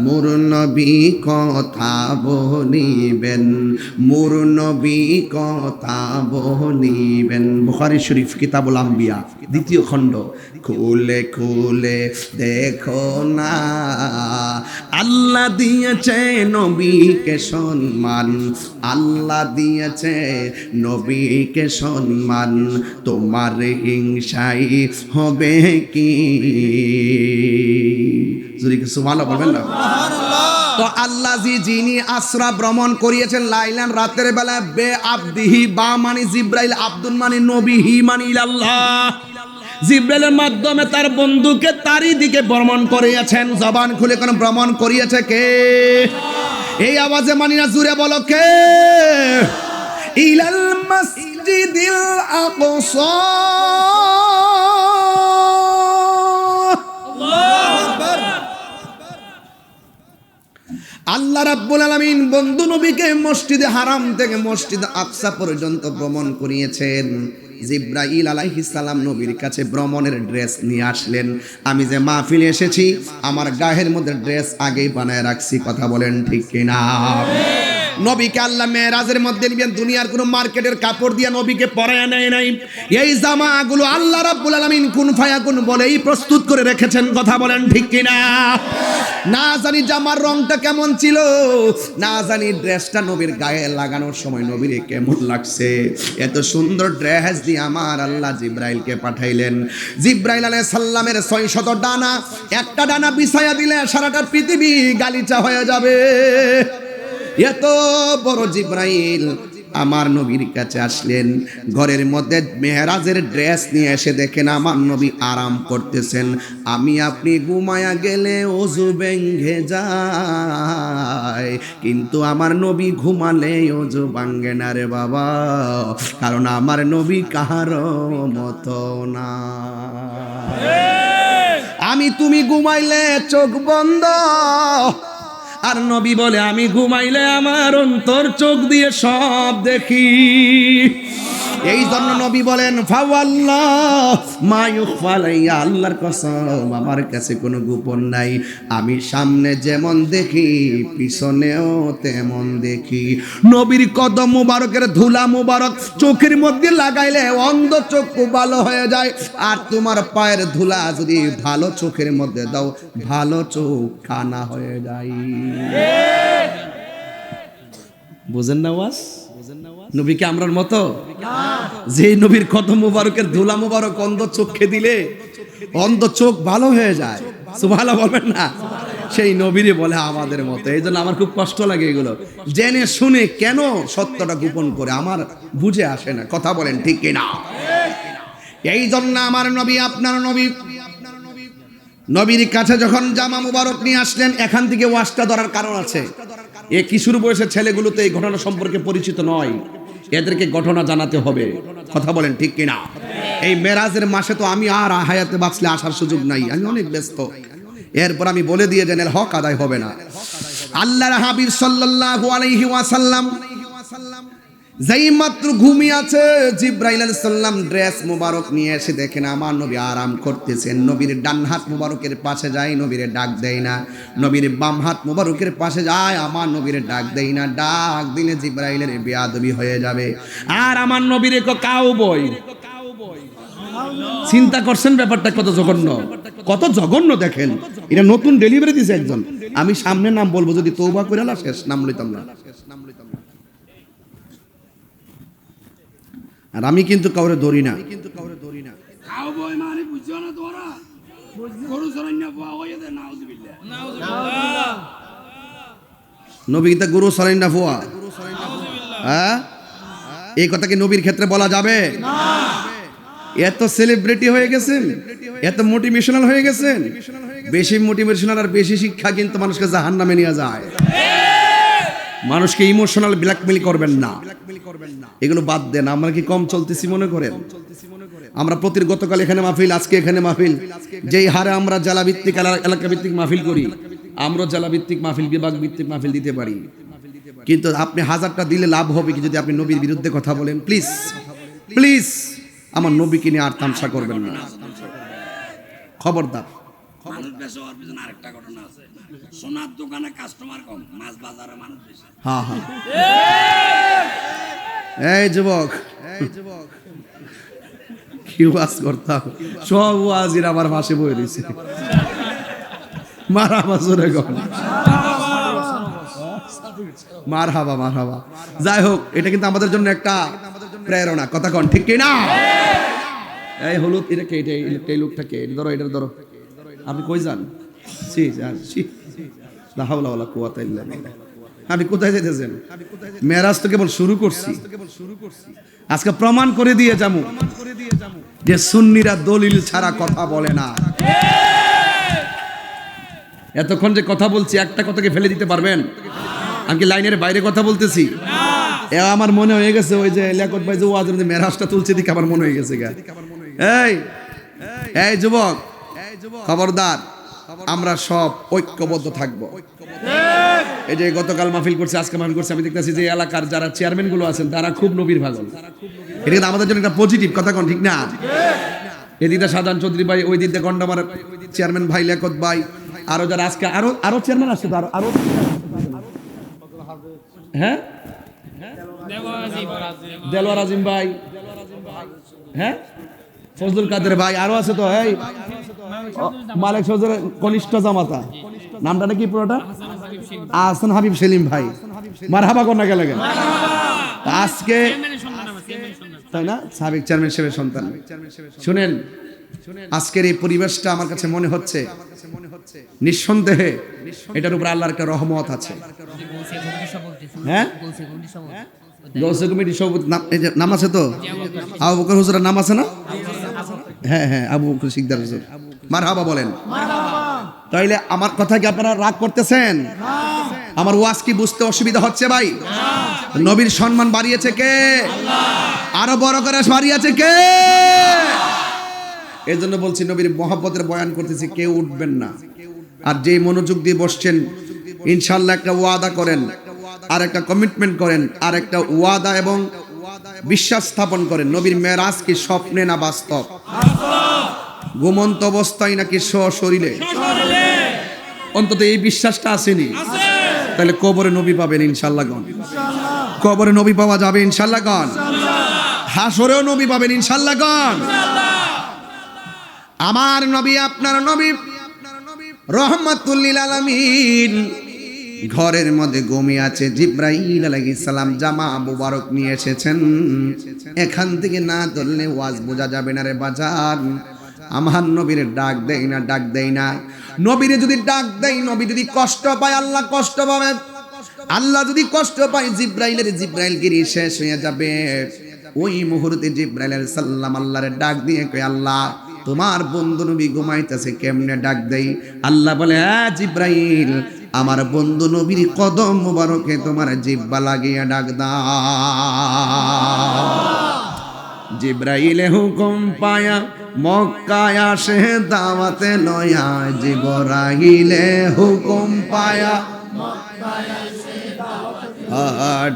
মোর নবী কথা বলিবেন, মোর নবী কথা বলিবেন। বুখারী শরীফ কিতাবুল আম্বিয়া 2য় খণ্ড। খুলে খুলে দেখো না, আল্লাহ দিয়েছে নবীকে সম্মান, আল্লাহ দিয়েছে নবীকে সম্মান, তোমার হিংসাই হবে কি? যদি কিছু ভালো বলবেন না। তো আল্লাহ যিনি আসরা ভ্রমণ করিয়েছেন লাইলান রাতের বেলা, বে আবদিহি, বা মানি জিব্রাইল, আব্দুল মানি নবী, হি মানি আল্লাহ। জিব্রাইলের মাধ্যমে তার বন্ধুকে তারই দিকে ভ্রমণ করিয়েছেন। জবান খুলে কোন ভ্রমণ করিয়েছে কে? এই আওয়াজে মানি না, জুড়ে বলো কে? ইলাল মসজিদিল আকসা, আল্লাহ রাব্বুল আলামিন বন্ধু নবীকে মসজিদে হারাম থেকে মসজিদ আকসা পর্যন্ত ভ্রমণ করিয়েছেন। জিব্রাইল আলাইহিস সালাম নবীর কাছে ভ্রমণের ড্রেস নিয়ে আসলেন। আমি যে মাহফিলে এসেছি, আমার গায়ের মধ্যে ড্রেস আগেই বানায় রাখছি। কথা বলেন ঠিক কিনা? নবীকে আল্লাহ মেরাজের মধ্যে নিবেন, দুনিয়ার কোনো মার্কেটের কাপড় দিয়ে নবীকে পরায় নেয় নাই। এই জামাগুলো আল্লাহ রাব্বুল আলামিন কুন ফায়াকুন বলেই প্রস্তুত করে রেখেছেন। কথা বলেন ঠিক কিনা? না জানি জামার রংটা কেমন ছিল, না জানি ড্রেসটা নবীর গায়ে লাগানোর সময় নবীর কেমন লাগছে। এত সুন্দর ড্রেস দিয়ে আমার আল্লাহ জিব্রাইলকে পাঠাইলেন। জিব্রাইল আলাইহিস সালামের 600 ডানা, একটা ডানা বিছায়া দিলে সারাটা পৃথিবী গালিচা হয়ে যাবে। এত বড় জিব্রাইল আমার নবীর কাছে আসলেন। ঘরের মধ্যে মেহরাজের ড্রেস নিয়ে এসে দেখেন আমার নবী আরাম করতেছেন। আমি আপনি ঘুমায়া গেলে ওযু ভেঙে যায়, কিন্তু আমার নবী ঘুমালে ওযু ভাঙে না রে বাবা, কারণ আমার নবী কাহারো মতো না। আমি তুমি ঘুমাইলে চোখ বন্ধ, আর নবী বলে আমি ঘুমাইলে আমার অন্তর চোখ দিয়ে সব দেখি। এই জন্য নবী বলেন ফাওয়াল্লাহ মা ইউখফা আলাইয়া, আল্লাহর কসম আমার কাছে কোনো গোপন নাই, আমি সামনে যেমন দেখি পিছনেও তেমন দেখি। নবীর কদম মুবারকের ধুলা মুবারক চোখের মধ্যে লাগাইলে অন্ধ চক্ষু ভালো হয়ে যায়, আর তোমার পায়ের ধুলা যদি ভালো চোখের মধ্যে দাও ভালো চোখ কানা হয়ে যায়। বুঝেন না ওয়াজ? নবীকে আমরার মতো যে নবীর কদম মুবারকের ধুলা মুবারক অন্ধ চোখে দিলে অন্ধ চোখ ভালো হয়ে যায়, সুবহানাল্লাহ বলবেন না? সেই নবীরে বলে আমাদের মতো। এই জন্য আমার খুব কষ্ট লাগে এগুলো জেনে শুনে কেন সত্যটা গোপন করে আমার বুঝে আসে না। কথা বলেন ঠিক কিনা? এই জন্য আমার নবী আপনার নবী নবীর কাছে যখন জামা মুবারক নিয়ে আসলেন, এখান থেকে ওয়াজটা ধরার কারণ আছে। এ কিশোর বয়সের ছেলেগুলো তো এই ঘটনা সম্পর্কে পরিচিত নয়, এদেরকে ঘটনা জানাতে হবে। কথা বলেন ঠিক কিনা? এই মেরাজের মাসে তো আমি আর হায়াতে বাঁচলে আসার সুযোগ নাই, আমি অনেক ব্যস্ত। এরপর আমি বলে দিয়ে যান, এর হক আদায় হবে না। আল্লাহর হাবিব সাল্লাল্লাহু আলাইহি ওয়াসাল্লাম যেই মাত্র ঘুমিয়ে আছে, জিবরাইল আলাইহিস সালাম ড্রেস মুবারক নিয়ে এসে দেখেন আমার নবী আরাম করতেছেন। নবীর ডান হাত মুবারকের পাশে যায়, নবীরে ডাক দেয় না। নবীর বাম হাত মুবারকের পাশে যায়, আমার নবীরে ডাক দেয় না। ডাক দিলে জিবরাইলের বেয়াদবি হয়ে যাবে। আর আমার নবীরে কাউবয়। চিন্তা করছেন ব্যাপারটা কত জঘন্য, কত জঘন্য দেখেন। এটা নতুন ডেলিভারি দিয়েছে একজন। আমি সামনে নাম বলবো, যদি তওবা করে না শেষ নাম লইতাম না। আর আমি কিন্তু কাউরে ধরি না। নবী তা গুরু সরাই না ফুয়া, হ্যাঁ? এই কথা কি নবীর ক্ষেত্রে বলা যাবে? এত সেলিব্রিটি হয়ে গেছেন, এত মোটিভেশনাল হয়ে গেছেন। বেশি মোটিভেশনাল আর বেশি শিক্ষা কিন্তু মানুষকে জাহান্নামে নিয়ে যায়। মানুষকে ইমোশনাল ব্ল্যাকমেল করবেন না, এগুলো বাদ দেন। আমরা কি কম চলতেছি মনে করেন? আমরা গতকাল এখানে মাহফিল, আজকে এখানে মাহফিল। যেই হারে আমরা জেলা ভিত্তিক এলাকা ভিত্তিক মাহফিল করি, আমরা জেলা ভিত্তিক মাহফিল, বিভাগ ভিত্তিক মাহফিল দিতে পারি। কিন্তু আপনি হাজারটা দিলে লাভ হবে কি যদি আপনি নবীর বিরুদ্ধে কথা বলেন? প্লিজ প্লিজ আমার নবীকে নিয়ে আর তামসা করবেন না, খবরদার। সোনার দোকানে কাস্টমার কম, মাছ বাজারে মানুষ বেশি। হ্যাঁ হ্যাঁ, এই যুবক কি ওয়াজ করতাম, সব ওয়াজির আমার পাশে বয়ে দিয়েছে। মারহাবা জোরে গন, মারহাবা মারহাবা। যাই হোক, এটা কিন্তু আমাদের জন্য একটা প্রেরণা। কথা কন ঠিক কিনা? এই হলুদ এটা কে? এই লোকটাকে ধরো, এটা ধরো। আপনি কই যান? আপনি কোথায় যেতেছেন? মেরাজ তো কেবল শুরু করছি, আজকে প্রমাণ করে দিয়ে যাবো যে সুন্নিরা দলিল ছাড়া কথা বলে না। এতক্ষণ যে কথা বলছি, একটা কথাকে ফেলে দিতে পারবেন? আমি কি লাইনের বাইরে কথা বলতেছি? আমার মনে হয়ে গেছে ওই যে লিয়াকত ভাই যে ওয়াজের মধ্যে মেরাজটা তুলছে, দিকে আমার মনে হয়ে গেছে। এই যুবক, খবরদার, আমরা সব ঐক্যবদ্ধ থাকবো। এই যে গতকাল মাহফিল করছে, আজকে মাহফিল করছে, আমি দেখতেছি যে এলাকার যারা চেয়ারম্যান গুলো আছেন তারা খুব নবীর পাগল। এটা কিন্তু আমাদের জন্য একটা পজিটিভ। কথা কোন ঠিক না? এদিকে সাজান চৌধুরী ভাই, ওই দিকে গন্ডামার চেয়ারম্যান ভাই লিয়াকত ভাই, আরো যারা আজকে আরো চেয়ারম্যান আসছে তো আরো হ্যাঁ, দেলোয়ার আজিম ভাই, হ্যাঁ, ফজলুল কাদের ভাই, আরো আছে তো। এই মালিক সজরের কনিষ্ঠ জামাতা, নামটা নাকি পুরোটা? আহসান হাবিব সেলিম ভাই। মারহাবা কোন না গেলে আজকে, তাই না? সাবেক চেয়ারম্যান সাহেবের সন্তান। শুনেন, আজকের এই পরিবেশটা আমার কাছে মনে হচ্ছে নিঃসন্দেহে এটার উপর আল্লাহর একটা রহমত আছে। হ্যাঁ, গৌসে কমিটি সভাপতি নাম আছে তো? আবু বকর হুজুরের নাম আছে না? হ্যাঁ হ্যাঁ, আবু বকর সিকদার হুজুর। মারহাবা বলেন। তাইলে আমার কথা কি আপনারা রাগ করতেছেন? আমার ওয়াজ কি বুঝতে অসুবিধা হচ্ছে ভাই? নবীর সম্মান বাড়িয়েছে কে? আরো বড় করে বাড়িয়েছে কে? এই জন্য বলছি, নবীর মহব্বতের বয়ান করতেছি, কেউ উঠবেন না। আর যে মনোযোগ দিয়ে বসছেন, ইনশাআল্লাহ একটা ওয়াদা করেন, আর একটা কমিটমেন্ট করেন, আর একটা ওয়াদা এবং বিশ্বাস স্থাপন করেন নবীর মেরাজ কি স্বপ্নে না বাস্তব? ঘুমন্ত অবস্থায় নাকি সশরীরে? অন্তত এই বিশ্বাসটা আসেনি। তাহলে কবরে নবী পাবেন ইনশাআল্লাহ গণ। কবরে নবী পাওয়া যাবে ইনশাআল্লাহ গণ। হাসরেও নবী পাবেন ইনশাআল্লাহ গণ। আমার নবী আপনার নবী রহমাতুল লিল আলামিন ঘরের মধ্যে ঘুমিয়ে আছে। জিবরাইল আলাইহিস সালাম জামা মুবারক নিয়ে এসেছেন। এখান থেকে না ধরলে ওয়াজ বোঝা যাবে না রে বাজার। আমার নবীর ডাক দেই না, ডাক দেই না। নবীরে যদি ডাক দেই, নবী যদি কষ্ট পায় আল্লাহ কষ্ট পাবে। আল্লাহ যদি কষ্ট পায় জিবরাইলগিরি শেষ হয়ে যাবে। ওই মুহূর্তে জিবরাইল আলাইহিস সালাম আল্লাহরে ডাক দিয়ে কয়, আল্লাহ তোমার বন্ধু নবী ঘুমাইতেছে, কেমনে ডাক দেই? আল্লাহ বলে, হ্যাঁ জিবরাইল, আমার বন্ধু নবীর কদম মুবারকে তোমার জিহ্বা লাগিয়ে ডাক দাও। জিবরাইলে হুকুম পায়া মক্কায় আসে দাওয়াতে লয়া। জিবরাইলে হুকুম পায়া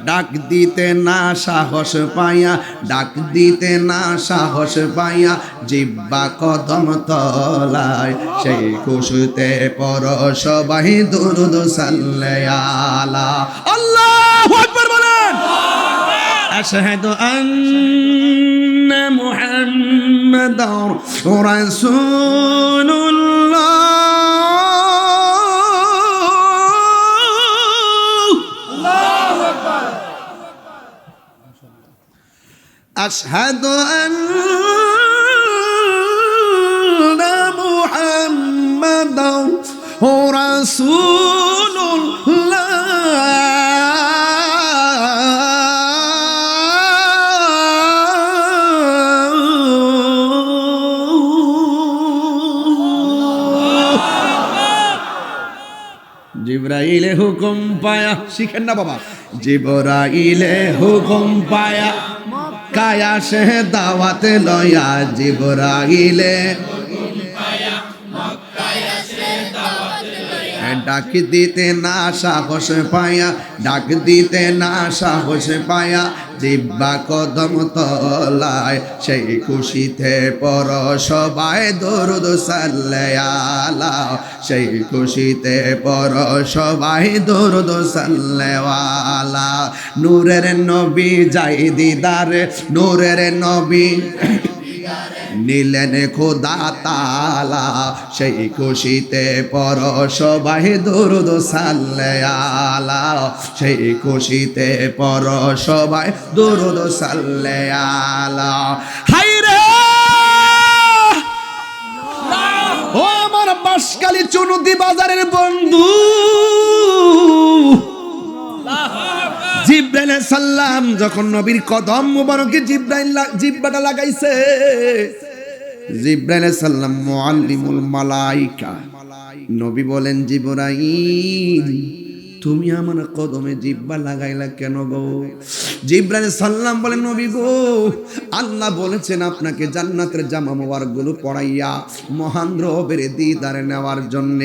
ডাক দিতে না সাহস পাইয়া, ডাক দিতে না সাহস পাইয়া জিহ্বা কদম তলায়। সেই খুশিতে পর সবাই দুরূদ সাল্লাল্লাহু আল্লাহু আকবার বলেন। আশহাদু আন্না মুহাম্মাদার রাসূলুল্লাহ। আশহাদু আন্না মুহাম্মাদার রাসূলুল্লাহ। জিবরাইলে হুকুম পায়া, শিখেন না বাবা। জিবরাইলে হুকুম পায়া কায়া সে দাওয়াতে লয়া। জিবরাইলে ডাক দিতে না সাহস পায়া, ডাক দিতে না সাহস পায়া জিহ্বা কদম তলায়। সেই খুশিতে পর সবাই দরুদ সাল্লাল্লাহু। সেই খুশিতে পর সবাই দরুদ সাল্লাল্লাহু। নূরের নবী যাই দিদারে, নূরের নবী নিলেন খোদা তাআলা। সেই খুশিতে পর সবাই দরুদ সাল্লাল্লাহু। সেই খুশিতে পর সবাই দরুদ সাল্লাল্লাহু। হায়রে ও আমার বাঁশখালী চুনুদি বাজারের বন্ধু, জিবরাইল আলাইহিস সালাম যখন নবীর কদম মুবারকে জিহ্বাটা লাগাইছে, জিবরাইল আলাইহিস সালাম মুআল্লিমুল মালায়েকা, নবী বলেন, জিবরাইল তুমি আমার কদমে জিহ্বা লাগাইলা কেন গো? জিবরাইল আলাইহিস সালাম বলেন, নবী গো, আল্লাহ বলেছেন আপনাকে জান্নাতের জামা মোবারক গুলো পরাইয়া মহান রবের দিদারে নেওয়ার জন্য।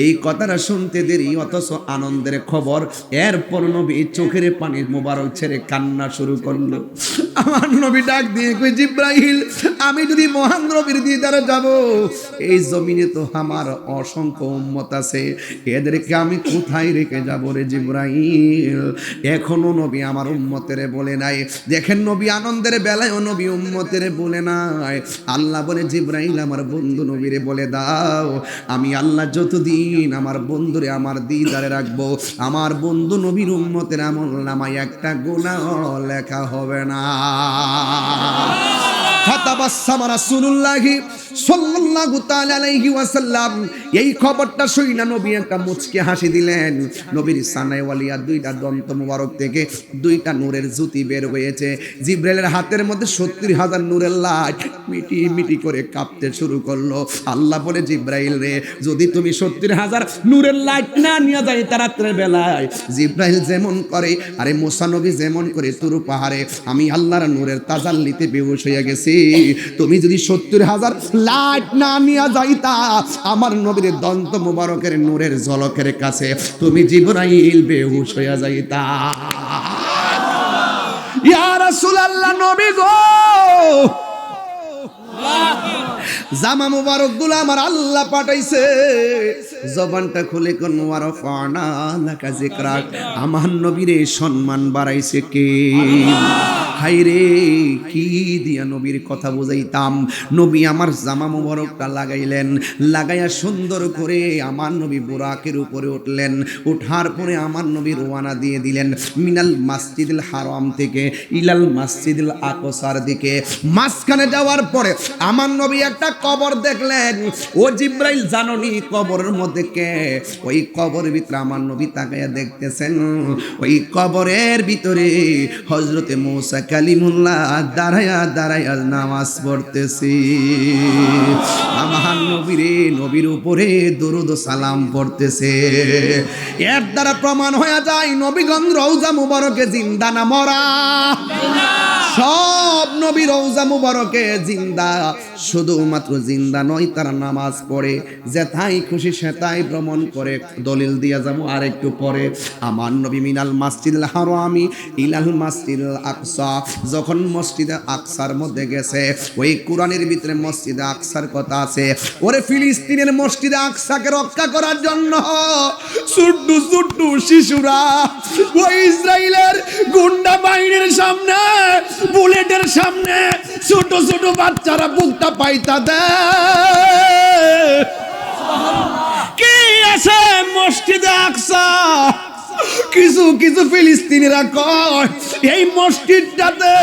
এই কথাটা শুনতে দেরি, অথচ আনন্দের খবর। এরপর নবী চোখের পানি মোবারক ছেড়ে কান্না শুরু করলো। আমার নবী ডাক দিয়ে কই, জিবরাইল আমি যদি মহান রবের দিদারে যাব, এই জমিনে তো আমার অসংখ্য উম্মত আছে, এদেরকে আমি কোথায় রেখে যাব রে জিবরাইল? এখনো নবী আমার উম্মতেরে বলে নাই। দেখেন নবী আনন্দের বেলায় নবী উম্মতেরে বলে নাই। আল্লাহ বলে, জিবরাইল আমার বন্ধু নবীরে বলে দাও, আমি আল্লাহ যতদিন আমার বন্ধুরে আমার দিদারে রাখবো, আমার বন্ধু নবীর উম্মতের আমল নামায় একটা গুনাহ লেখা হবে না। ফাতাবাসসামা রাসূলুল্লাহি সাল্লাল্লাহু তাআলা আলাইহি ওয়াসাল্লাম। এই খবরটা শুনে নবী একটা মুচকি হাসি দিলেন। নবীর সানায়ে ওয়ালিয়া দুইটা দন্ত মোবারক থেকে দুইটা নূরের জ্যোতি বের হয়েছে। জিবরাইলের হাতের মধ্যে ৭০,০০০ নূরের লাইট মিটি মিটি করে কাঁপতে শুরু করলো। আল্লাহ বলে, জিবরাইল রে, যদি তুমি ৭০,০০০ নূরের লাইট না নিয়ে যাই রাতের বেলায়, জিবরাইল যেমন করে, আরে মুসা নবী যেমন করে তুর পাহাড়ে, আমি আল্লাহর নূরের তাজাল্লিতে বেহুশ হয়ে গেছি। তুমি যদি ৭০,০০০ লাইট না নিয়ে যাইতা আমার নবীর দন্ত মুবারকের নূরের ঝলকের কাছে, তুমি জিবরাইল বেহুশ হয়ে যাইতা। ইয়া রাসূলুল্লাহ নবী গো, জামা মুবারক গুলো আমার আল্লাহ পাঠাইছে, জবানটা খুলে কোন ওয়ারফানা লাকা যিকরাক, আমার নবীরে সম্মান বাড়াইছে কে? হায়রে কি দিয়া নবীর কথা বুঝাইতাম। নবী আমার জামা মুবারকটা লাগাইলেন, লাগাইয়া সুন্দর করে আমার নবী বুরাকের উপরে উঠলেন। উঠার পরে আমার নবী রওনা দিয়ে দিলেন মিনাল মসজিদুল হারাম থেকে ইলাল মসজিদুল আকসার দিকে। মাঝখানে যাওয়ার পরে আমার নবী একটা কবর দেখলেন। ও জিব্রাইল জাননি কবরের মধ্যে কে? ওই কবরের ভিতরে আমার নবী তাকায়া দেখতেছেন, ওই কবরের ভিতরে হযরতে মুসা কালিমুল্লাহ দাঁড়ায়া দাঁড়ায়া নামাজ পড়তেছি। আমার নবীরে, নবীর উপরে দরুদ সালাম পড়তেছে। এর দ্বারা প্রমাণ হয়ে যায় নবীগণ রওজা মুবারকে জিন্দা না মরা? সব নবী রওজা মুবারকে জিন্দা। শুধুমাত্র জিন্দা নয়, তারা নামাজ পড়ে, যেথায় খুশি সেথায় ভ্রমণ করে। দলিল দিয়া যাবো আর একটু পরে। আমার নবী মিনাল মসজিদুল হারামি ইলাল মসজিদুল আকসা, যখন মসজিদে আকসার মধ্যে গেছে, ওই কোরআনের ভিতরে মসজিদে আকসার কথা আছে। ওরে ফিলিস্তিনের মসজিদে আকসাকে রক্ষা করার জন্য ছোট্ট ছোট্ট শিশুরা ওই ইসরায়েলের গুন্ডা বাহিনীর সামনে, বুলেটের সামনে ছোট ছোট বাচ্চারা বুকটা পাইতা দেয়। কি আছে মসজিদে আকসা? কিছু কিছু ফিলিস্তিনিরা কয় এই মসজিদটাতে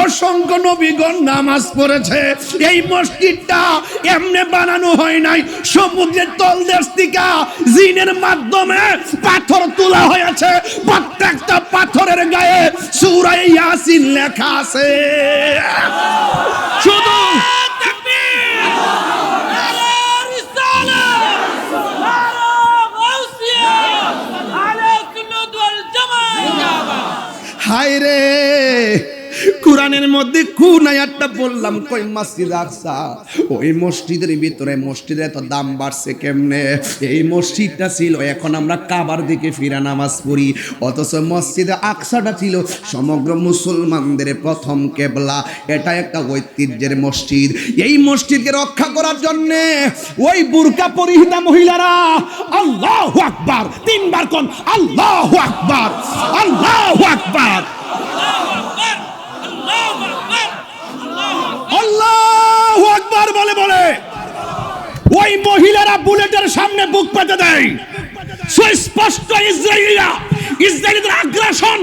অসংখ্য নবীগণ নামাজ পড়েছে। এই মসজিদটা এমনি বানানো হয় নাই, সমুদ্রের তলদেশ থেকে জিনের মাধ্যমে পাথর তোলা হয়েছে। প্রত্যেকটা পাথরের গায়ে সূরা ইয়াসিন লেখা আছে। শুধু হায় রে, কোরআনের মধ্যে কোন আয়াতটা বললাম কই মসজিদ আকসা? ওই মসজিদের ভিতরে, মসজিদের এত দাম বাড়ছে কেমনে? এই মসজিদটা ছিল, এখন আমরা কাবার দিকে ফিরা নামাজ পড়ি, অথচ মসজিদে আকসাটা ছিল সমগ্র মুসলমানদের প্রথম কেবলা। এটা একটা ঐতিহ্যের মসজিদ। এই মসজিদকে রক্ষা করার জন্য ওই বুরকা পরিহিতা মহিলারা আল্লাহু আকবার, তিনবার কোন আল্লাহু আকবার, আল্লাহু আকবার, আল্লাহু আকবার বলে বলে ওই মহিলারা বুলেটের সামনে বুক পেতে দেয়। সুস্পষ্ট ইসরায়েলিদের আগ্রাসন।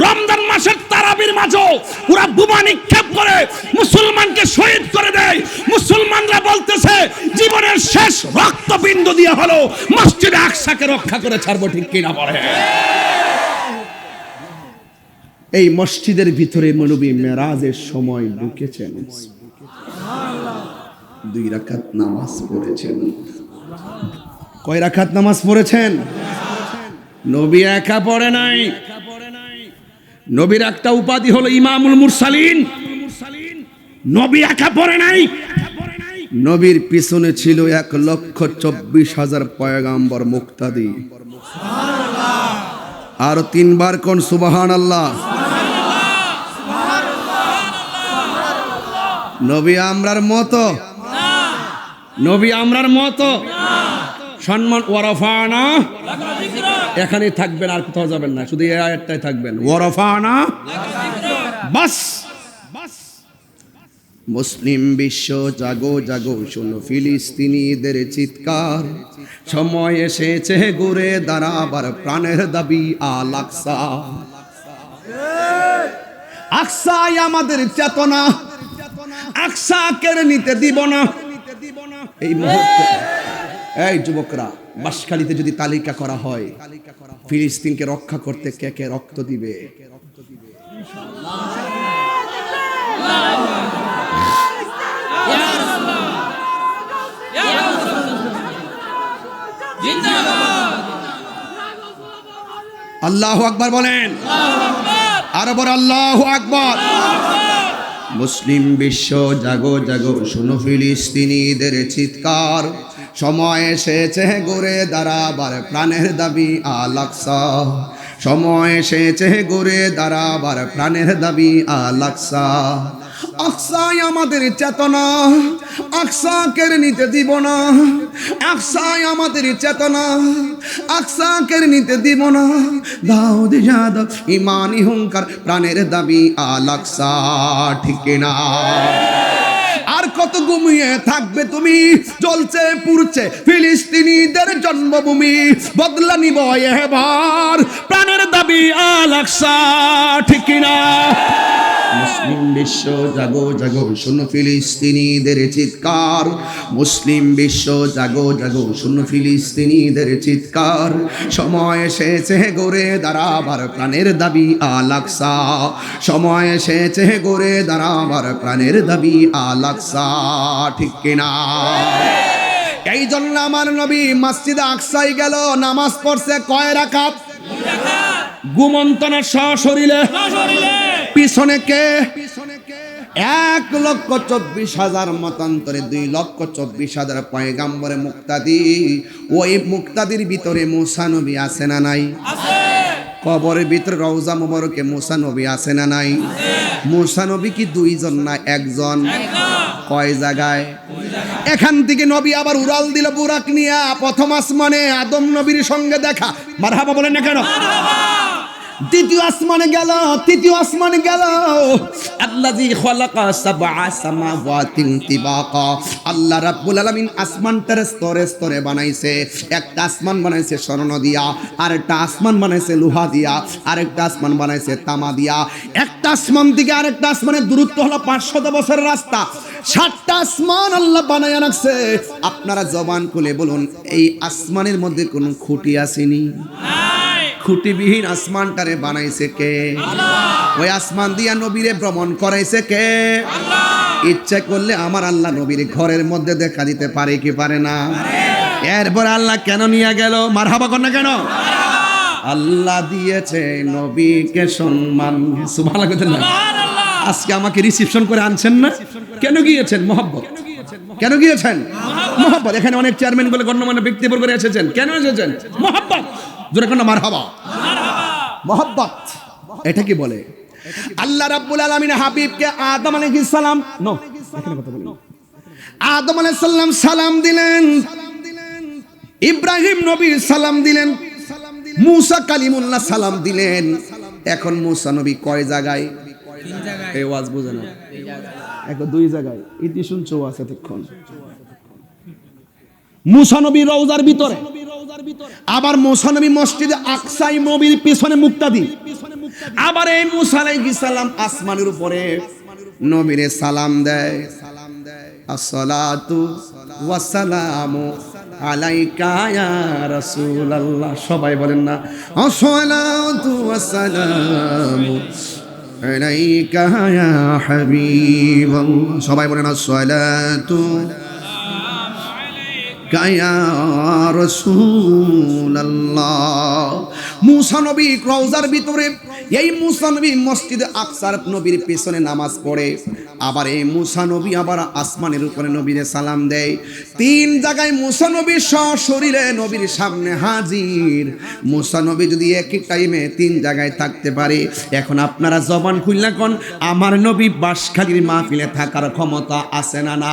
রমজান মাসের তারাবির মাঝে ওরা বোমা নিক্ষেপ করে মুসলমানকে শহীদ করে দেয়। মুসলমানরা বলতেছে জীবনের শেষ রক্তবিন্দু দিয়ে হলো মসজিদে আকসাকে রক্ষা করে ছাড়বো, ঠিক কিনা বলে? এই মসজিদের ভিতরে নবী মেরাজের সময় ঢুকেছেন, 2 রাকাত নামাজ পড়েছেন। কয় রাকাত নামাজ পড়েছেন? নবী একা পড়ে নাই। নবীর একটা উপাধি হলো ইমামুল মুরসালিন। নবী একা পড়ে নাই, নবীর পিছনে ছিল 1,24,000 পয়গাম্বর মুক্তাদি। আর 3 বার কোন সুবহানাল্লাহ। নবী আমরার মতো, নবী আমরার মতো সম্মান ওয়ারাফানা এখানে থাকবেন, আর কোথাও যাবেন না, শুধু এই আয়াতটাই থাকবেন, ওয়ারাফানা বাস। মুসলিম বিশ্ব জাগো জাগো, শোনো ফিলিস্তিনিদের চিৎকার, সময় এসেছে ঘুরে দাঁড়াবার প্রাণের দাবি আল আকসা। আকসাই আমাদের চেতনা, আকসা কেড়ে নিতে দিব না। এই মুহূর্তে এই যুবকরা, বাঁশখালীতে যদি তালিকা করা হয় ফিলিস্তিনকে রক্ষা করতে কে কে রক্ত দিবে? আল্লাহু আকবার বলেন, আরো বড় আল্লাহু আকবার। মুসলিম বিশ্ব জাগো জাগো, শোনো ফিলিস্তিনিদের চিৎকার, সময় এসেছে ঘুরে দাঁড়াবার প্রাণের দাবি আল আকসা। সময় এসেছে ঘুরে দাঁড়াবার প্রাণের দাবি আল আকসা। আকসাই আমাদের চেতনা, আকসা কেড়ে নিতে দিব না। আকসাই আমাদের চেতনা, আকসা কেড়ে নিতে দিব না। দাউদ যাদব ইমানি হুঙ্কার প্রাণের দাবি আল আকসা, ঠিক না? আর কত ঘুমিয়ে থাকবে তুমি? জ্বলছে পুড়ছে ফিলিস্তিনিদের জন্মভূমি, বদলা নিব এবার প্রাণের দাবি আল আকসা, ঠিক না? মুসলিম বিশ্ব জাগো জাগো শোনো ফিলিস্তিনিদের চিৎকার। মুসলিম বিশ্ব জাগো জাগো শোনো ফিলিস্তিনিদের চিৎকার। সময় এসেছে গড়ে দাঁড়াবার প্রাণের দাবি আল আকসা। সময় এসেছে গড়ে দাঁড়াবার প্রাণের দাবি আল আকসা, ঠিক কিনা? এই জন্য আমার নবী মসজিদে আকসায় গেল, নামাজ পড়ছে কয় রাকাত? ঘুমন্ত না সশরীরে? পিছনে কে? 1,24,000 মতান্তরে 2,24,000 পয়গাম্বরে মুক্তাদি। ওই মুক্তাদির ভিতরে মুসা নবী আছে না নাই? কবরের ভিতরে রওজা মুবারকে মুসা নবী আছে না নাই? মুসা নবী কি দুইজন না একজন? কয় জায়গায়? এখান থেকে নবী আবার উড়াল দিল বুরাক নিয়া, প্রথম আসমানে আদম নবীর সঙ্গে দেখা। মারহাবা বলেন না কেন? দ্বিতীয় আসমানে গেল, তৃতীয় আসমানে গেল। আল্লাযী খালাকা সাবআ সামাওয়াতিন তিবাকা। আল্লাহ রাব্বুল আলামিন আসমানটার স্তরে স্তরে বানাইছে। একটা আসমান বানাইছে স্বর্ণ দিয়া, আরেকটা আসমান বানাইছে লোহা দিয়া, আরেকটা আসমান বানাইছে তামা দিয়া। একটা আসমান থেকে আরেকটা আসমানের দূরত্ব হলো 500 বছরের রাস্তা। 7টা আসমান আল্লাহ বানায়া রাখছে। আপনারা জবান খুলে বলুন, এই আসমানের মধ্যে কোনো খুঁটি আসেনি? খুঁটিবিহীন আসমানটারে বানাইছে কে? ওই আসমান দিয়া নবীরে ভ্রমণ করাইছে কে? ইচ্ছা করলে আমার আল্লাহ নবীর ঘরের মধ্যে দেখা দিতে পারে কি পারে না? এরপর আল্লাহ কেন নিয়ে গেল? মারহাবা কর না কেন? আল্লাহ দিয়েছে নবীকে সম্মান। সুবহানাল্লাহ। আজকে আমাকে রিসিপশন করে আনছেন না? কেন গিয়েছেন? মহব্বত। কেন গিয়েছেন? মহব্বত। এখানে অনেক চেয়ারম্যান বলে গণ্যমান্য ব্যক্তিবর্গ এসেছেন, কেন এসেছেন? মহব্বত। জোরে কোন মারহাবা। মহব্বত এটা কি বলে? আল্লাহ রাব্বুল আলামিন হাবিবকে আদম আলাইহিস সালাম এখানে কথা বলি। আদম আলাইহিস সালাম সালাম দিলেন, ইব্রাহিম নবীর সালাম দিলেন, মুসা কালিমুল্লাহ সালাম দিলেন। এখন মুসা নবী কয় জায়গায়? 3 জায়গায়। এই ওয়াজ বুঝে না? এখন 2 জায়গায়। ইতি শুনছো আছে তখন। মুসা নবী রওজার ভিতরে, আবার মুসা নবী মসজিদে আকসাই নবীর পিছনে মুক্তাদি। আবার এই মুসা আলাইহিস সালাম আসমানের উপরে নবীরে সালাম দেয়। আসসালাতু ওয়াসসালামু আলাইকা ইয়া রাসূলুল্লাহ। সবাই বলেন না, আসসালাতু ওয়াসসালামু আলাইকা ইয়া হাবিবাল্লাহ। সবাই বলেন আসসালাতু কায়া রাসূলুল্লাহ। মুসা নবী রওজার ভিতরে, এই মুসা নবী মসজিদে আকসার নবীর পেছনে নামাজ পড়ে। আবার এই মুসা নবী আবার আসমানের উপরে নবীরে সালাম দেয়। 3 জায়গায় মুসা নবী সশরীরে নবীর সামনে হাজির। মুসা নবী যদি একই টাইমে 3 জায়গায় থাকতে পারে, এখন আপনারা জবান খুলনা কোন আমার নবী বাঁশখালীর মাহফিলে থাকার ক্ষমতা আছে না? না।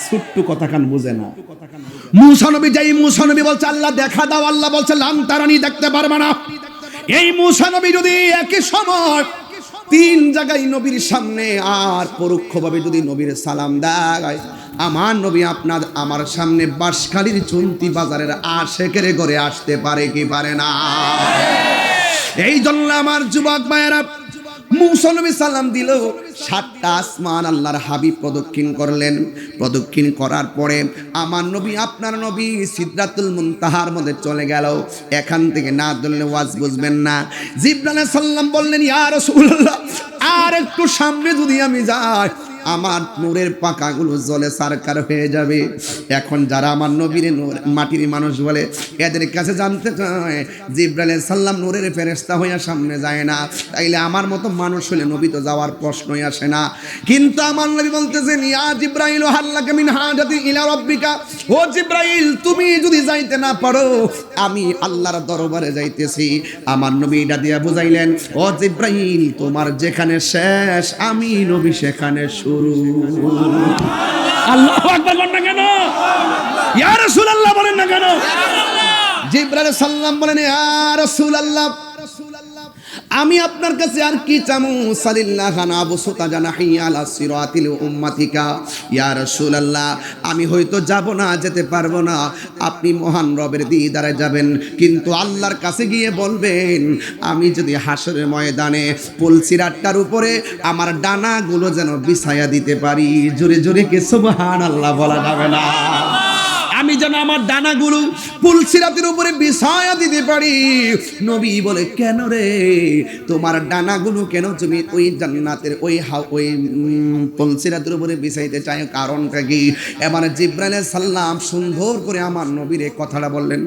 ছোট্ট কথা কান বুঝে না। মুসা নবী যাই মুসা নবী বলছে আল্লাহ দেখা দাও, আল্লাহ বলছে লাম তারানি, দেখতে পারবে না। এই মুসা নবী যদি একই সময় 3 জায়গায় নবীর সামনে আর পরোক্ষভাবে যদি নবীর সালাম দেয়, আমার নবী আপনার আমার সামনে বাঁশখালীর চন্তি বাজারের আশেকের ঘরে আসতে পারে কি পারে না? এই জন্য আমার যুবক ভাইয়েরা, মুসা নবী সালাম দিল, 7টা আসমান আল্লাহর হাবিব প্রদক্ষিণ করলেন। প্রদক্ষিণ করার পরে আমার নবী আপনার নবী সিদরাতুল মুনতাহার মধ্যে চলে গেল। এখান থেকে না ধরলে ওয়াজ বুঝবেন না। জিবরাইল আলাইহিস সালাম বললেন, ইয়া রাসূলুল্লাহ, আর একটু সামনে যদি আমি যাই, আমার নূরের পাখাগুলো জ্বলে সারকার হয়ে যাবে। এখন যারা আমার নবীর মাটির মানুষ বলে, এদের কাছে জানতে চায় জিবরাইল আলাইহিস সালাম নূরের ফেরেশতা হইয়া সামনে যায় না, তাইলে আমার মতো মানুষ হলে নবী তো যাওয়ার প্রশ্নই আসে না। কিন্তু আমার নবী বলতেছেন, ইয়া জিবরাইল হাল্লাকা মিন হাজাতি ইলা রাব্বিকা, ও জিবরাইল তুমি যদি যাইতে না পারো আমি আল্লাহর দরবারে যাইতেছি। আমার নবী এটা দিয়া বুঝাইলেন, ও জিবরাইল তোমার যেখানে শেষ আমি নবী সেখানে শুরু। আল্লাহু আকবার বলেন না কেন? ইয়া রাসূলুল্লাহ বলেন না কেন? জিবরাইল সাল্লাম বলেন, ইয়া রাসূলুল্লাহ আমি আপনার কাছে আর কি চামু, সালিল্লাহ নাবু সুতা জানাহি আলা সিরাতিল উম্মাতিকা। ইয়া রাসূলুল্লাহ আমি হয়তো যাব না, যেতে পারবো না, আপনি মহান রবের দিদারে যাবেন, কিন্তু আল্লাহর কাছে গিয়ে বলবেন আমি যদি হাসরের ময়দানে পুলসিরাতটার উপরে আমার ডানাগুলো যেন বিছায়া দিতে পারি। জোরে জোরে কি সুবহানাল্লাহ বলা যাবে না? আমি যেন আমার ডানাগুলো পুলসিরাতের উপরে বিছায়া দিতে পারি। নবী বলে, কেন রে তোমার ডানাগুলো কেন তুমি ওই জান্নাতের ওই পুলসিরাতের উপরে বিছাইতে চাই, কারণটা কি? এবার জিবরাইল আলাইহিস সালাম সুন্দর করে আমার নবীর এই কথাটা বললেন,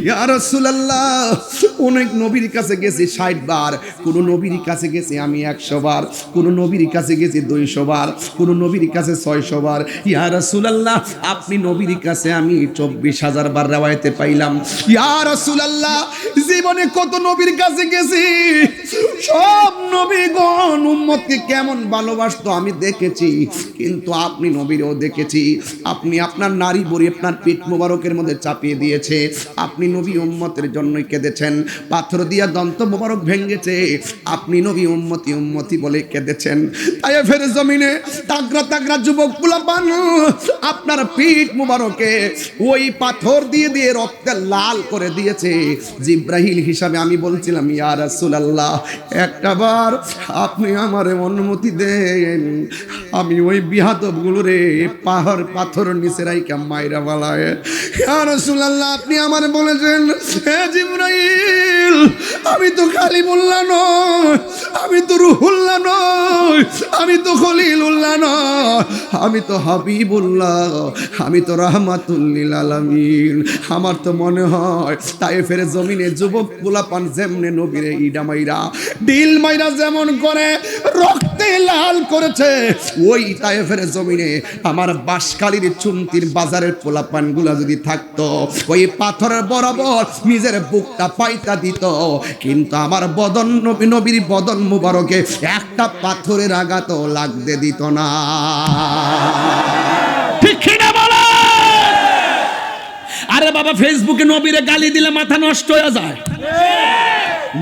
ইয়া রাসূলুল্লাহ অনেক নবীর কাছে গেছি 60 বার, কোন নবীর কাছে গেছি আমি 100 বার, কোন নবীর কাছে গেছি 200 বার, কোন নবীর কাছে 600 বার। ইয়া রাসূলুল্লাহ আপনি নবীর কাছে আমি 24,000 বার রওয়ায়াতে পাইলাম। ইয়া রাসূলুল্লাহ জীবনে কত নবীর কাছে গেছি, সব নবীগণ উম্মতকে কেমন ভালোবাসতো আমি দেখেছি, কিন্তু আপনি নবীরও দেখেছি, আপনি আপনার নারী বড়ি আপনার পিঠ মোবারকের মধ্যে চাপিয়ে দিয়েছে, আপনি নবী উম্মতের জন্যই কেঁদেছেন, পাথর দিয়া দন্ত মোবারক ভেঙেছে, আপনি নবী উম্মতি উম্মতি বলে কেঁদেছেন। তাই ফের জমিনে তাগরা তাগরা যুবক পোলাপান আপনার পিঠ মোবারকে ওই পাথর দিয়ে দিয়ে রক্তে লাল করে দিয়েছে। জিবরাইল হিসাবে আমি বলছিলাম, ইয়া রাসূলুল্লাহ একটা বার আপনি আমারে অনুমতি দেন, আমি ওই বিহাদবগুলো রে পাহাড় পাথর নিচে রাইকা মাইরা বালায়। ইয়া রাসূলুল্লাহ আপনি আমারে বলেছেন, হে জিবরাইল আমি তো কালিমুল্লাহ নয়, আমি তো রুহুল্লাহ নয়, আমি তো খলিলুল্লাহ নয়, আমি তো হাবিবুল্লাহ, আমি তো রাহমাতুল লিল আলামিন। আমার তো মনে হয় তায়েফের জমিনে যুবক পোলাপান যেমনে নবীরে ইডা মাইরা ডিল মাইরা যেমন করে রক্তে লাল করেছে, ওই তায়েফের জমিনে আমার বাঁশখালীর চুনতির বাজারের পোলাপানগুলা যদি থাকতো ওই পাথরের বরাবর নিজের বুকটা পাইতা দিত, কিন্তু আমার বদন নবীর বদন মুবারকে একটা পাথরের আঘাতও লাগতে দিত না। ঠিক কিনা বলো? আরে বাবা ফেসবুকে নবীরে গালি দিলে মাথা নষ্ট হয়ে যায়,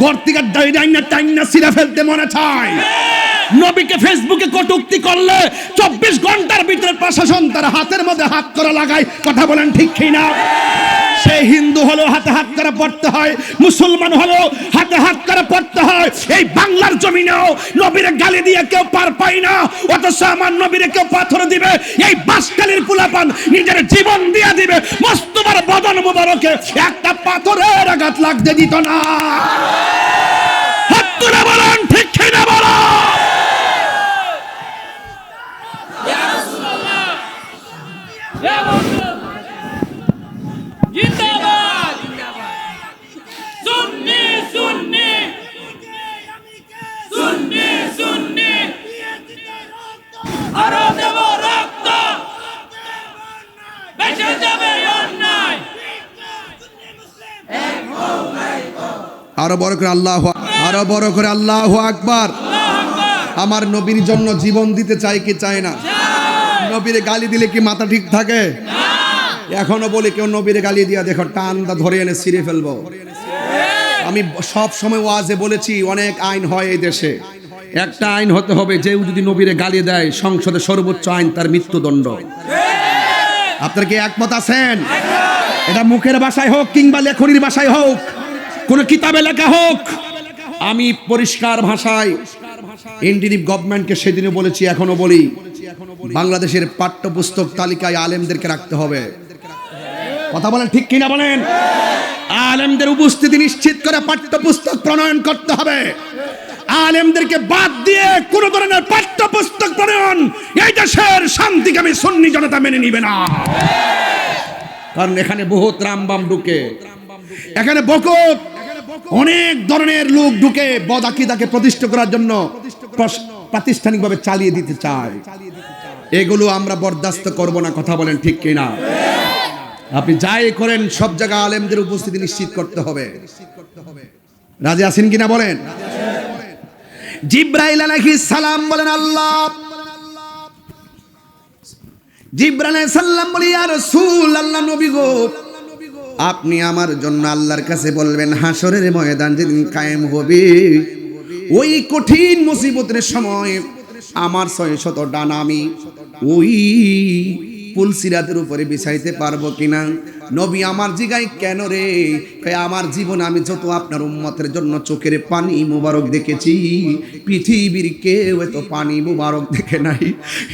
ঘর থেকে টাইনা ছিঁড়ে ফেলতে মনে চায়। নবীকে ফেসবুকে কটূক্তি করলে 24 ঘন্টার ভিতরে প্রশাসন তার হাতের মধ্যে হাত করা লাগায়। কথা বলেন ঠিক কিনা? সে হিন্দু হলো হাতে হাত করে পড়তে হয়, মুসলমান হলো হাতে হাত করে পড়তে হয়। এই বাংলার জমিনেও নবীরে গালি দিয়ে কেউ পার পায় না, অথচ আমার নবীরে কেউ পাথর দিবে, এই বাঁশখালীর পোলাপান নিজের জীবন দিয়ে দিবে, মস্তবার বদন মুবারকে একটা পাথরের আঘাত লাগতে দিত না। হাত তুলে বলেন ঠিক কিনা বলো? আরো বড় করে আল্লাহ, আরো বড় করে আল্লাহু আকবার। আমার নবীর জন্য জীবন দিতে চাই কি চায় না? নবীরে গালি দিলে কি মাথা ঠিক থাকে? এখনো বলি কেউ নবীরে গালি দিয়া দেখো টানটা ধরে এনে ছিঁড়ে ফেলবো। আমি সব সময় ওয়াজে বলেছি অনেক আইন হয় এই দেশে, একটা আইন হতে হবে যে যদি নবীরে গালি দেয় সংসদে সর্বোচ্চ আইন তার মৃত্যুদণ্ড। আপনারা কি একমত আছেন? এটা মুখের ভাষায় হোক কিংবা লেখনির ভাষায় হোক, কোন কিতাবে লেখা হোক, আমি পরিষ্কার ভাষায় ইন্ডিয়ান গভর্নমেন্টকে সেদিনও বলেছি এখনো বলি, বাংলাদেশের পাঠ্যপুস্তক তালিকায় আলেমদেরকে রাখতে হবে। কথা বলেন ঠিক কিনা বলেন? আলেমদের উপস্থিতি নিশ্চিত করে পাঠ্যপুস্তক প্রণয়ন করতে হবে। আলেমদেরকে বাদ দিয়ে কোন ধরনের পাঠ্যপুস্তক প্রণয়ন এই দেশের শান্তিকামী সুন্নি জনতা মেনে নিবে না। কারণ এখানে বহুত রামবাম ঢুকে, এখানে বহুত অনেক ধরনের লোক ঢুকে বদ আকীদাকে প্রতিষ্ঠা করার জন্য প্রাতিষ্ঠানিকভাবে চালিয়ে দিতে চায়। এগুলো আমরা বরদাস্ত করব না। কথা বলেন ঠিক কিনা? আপনি যাই করেন সব জায়গায় আলেমদের উপস্থিতি নিশ্চিত করতে হবে। রাজি আছেন কিনা বলেন? জিব্রাইল আলাইহিস সালাম বলেন, আল্লাহ জিব্রাইল আলাইহিস সালাম বলি, ইয়া রাসূল, আল্লাহ নবী গো, আপনি আমার জন্য আল্লাহর কাছে বলবেন হাসরের ময়দান যেদিন কায়েম হবে, ওই কঠিন মুসিবতের সময় আমার 600 ডানা আমি ওই পুলসিরাতের উপরে বিছাইতে পারবো কিনা? নবী আমার জিগায়, কেন রে? আমার জীবন আমি যত আপনার উম্মতের জন্য চোখের পানি মুবারক দেখেছি, পৃথিবীর কেউ এত পানি মুবারক দেখে নাই।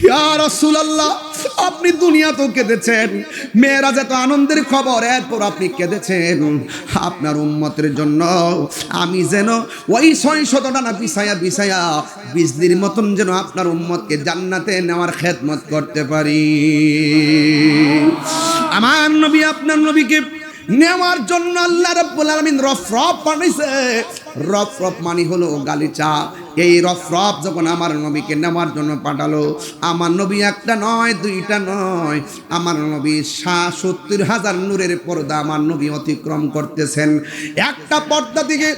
ইয়া রাসূলুল্লাহ, আপনি দুনিয়া তো কেঁদেছেন, মেয়েরাজ এত আনন্দের খবর, এরপর আপনি কেঁদেছেন আপনার উম্মতের জন্য। আমি যেন ওই 600 ডানা বিছায়া বিছায়া বিজলির মতন যেন আপনার উম্মতকে জান্নাতে নেওয়ার খেদমত করতে পারি। আমার নবী আপনার নবীকে নেওয়ার জন্য আল্লাহ রাব্বুল আলামিন রফরফ পাঠাইছে। রফরফ মানে হলো গালিচা। এই রফরফ যখন আমার নবীকে নেওয়ার জন্য পাঠালো, আমার নবী একটা নয় দুইটা নয়, আমার নবী 70,000 নূরের পর্দা আমার নবী অতিক্রম করতেছেন। একটা পর্দা থেকে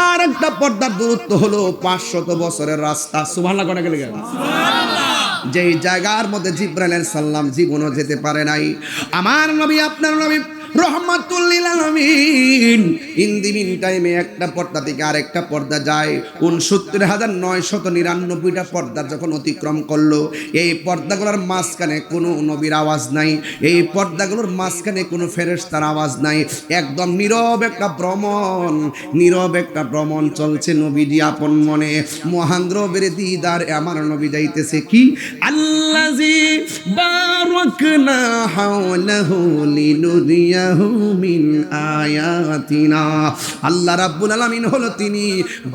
আর একটা পর্দার দূরত্ব হলো 500 বছরের রাস্তা। সুবহানাল্লাহ কোনে গেলে সুবহানাল্লাহ। যেই জায়গার মধ্যে জিবরাইল আলাইহিস সালাম জীবনও যেতে পারে নাই, আমার নবী আপনার নবী রহমাতুল লিল আলামিন ইন দি মিন টাইমে একটা পর্দা থেকে আরেকটা পর্দা যায়। 69,999টা পর্দা যখন অতিক্রম করলো, এই পর্দাগুলোর মাঝখানে কোনো নবীর আওয়াজ নাই, এই পর্দাগুলোর মাঝখানে কোনো ফেরেশতার আওয়াজ নাই। একদম নীরব একটা ভ্রমণ, নীরব একটা ভ্রমণ চলছে। নবীজি আপন মনে মহান রবের দিদার আমার নবী যাইতেছে। কি আল্লাযী বারাকনা হাওলাহু লিনুরিয়া মিন আয়াতিনা। আল্লাহ রাব্বুল আলামিন হলো তিনি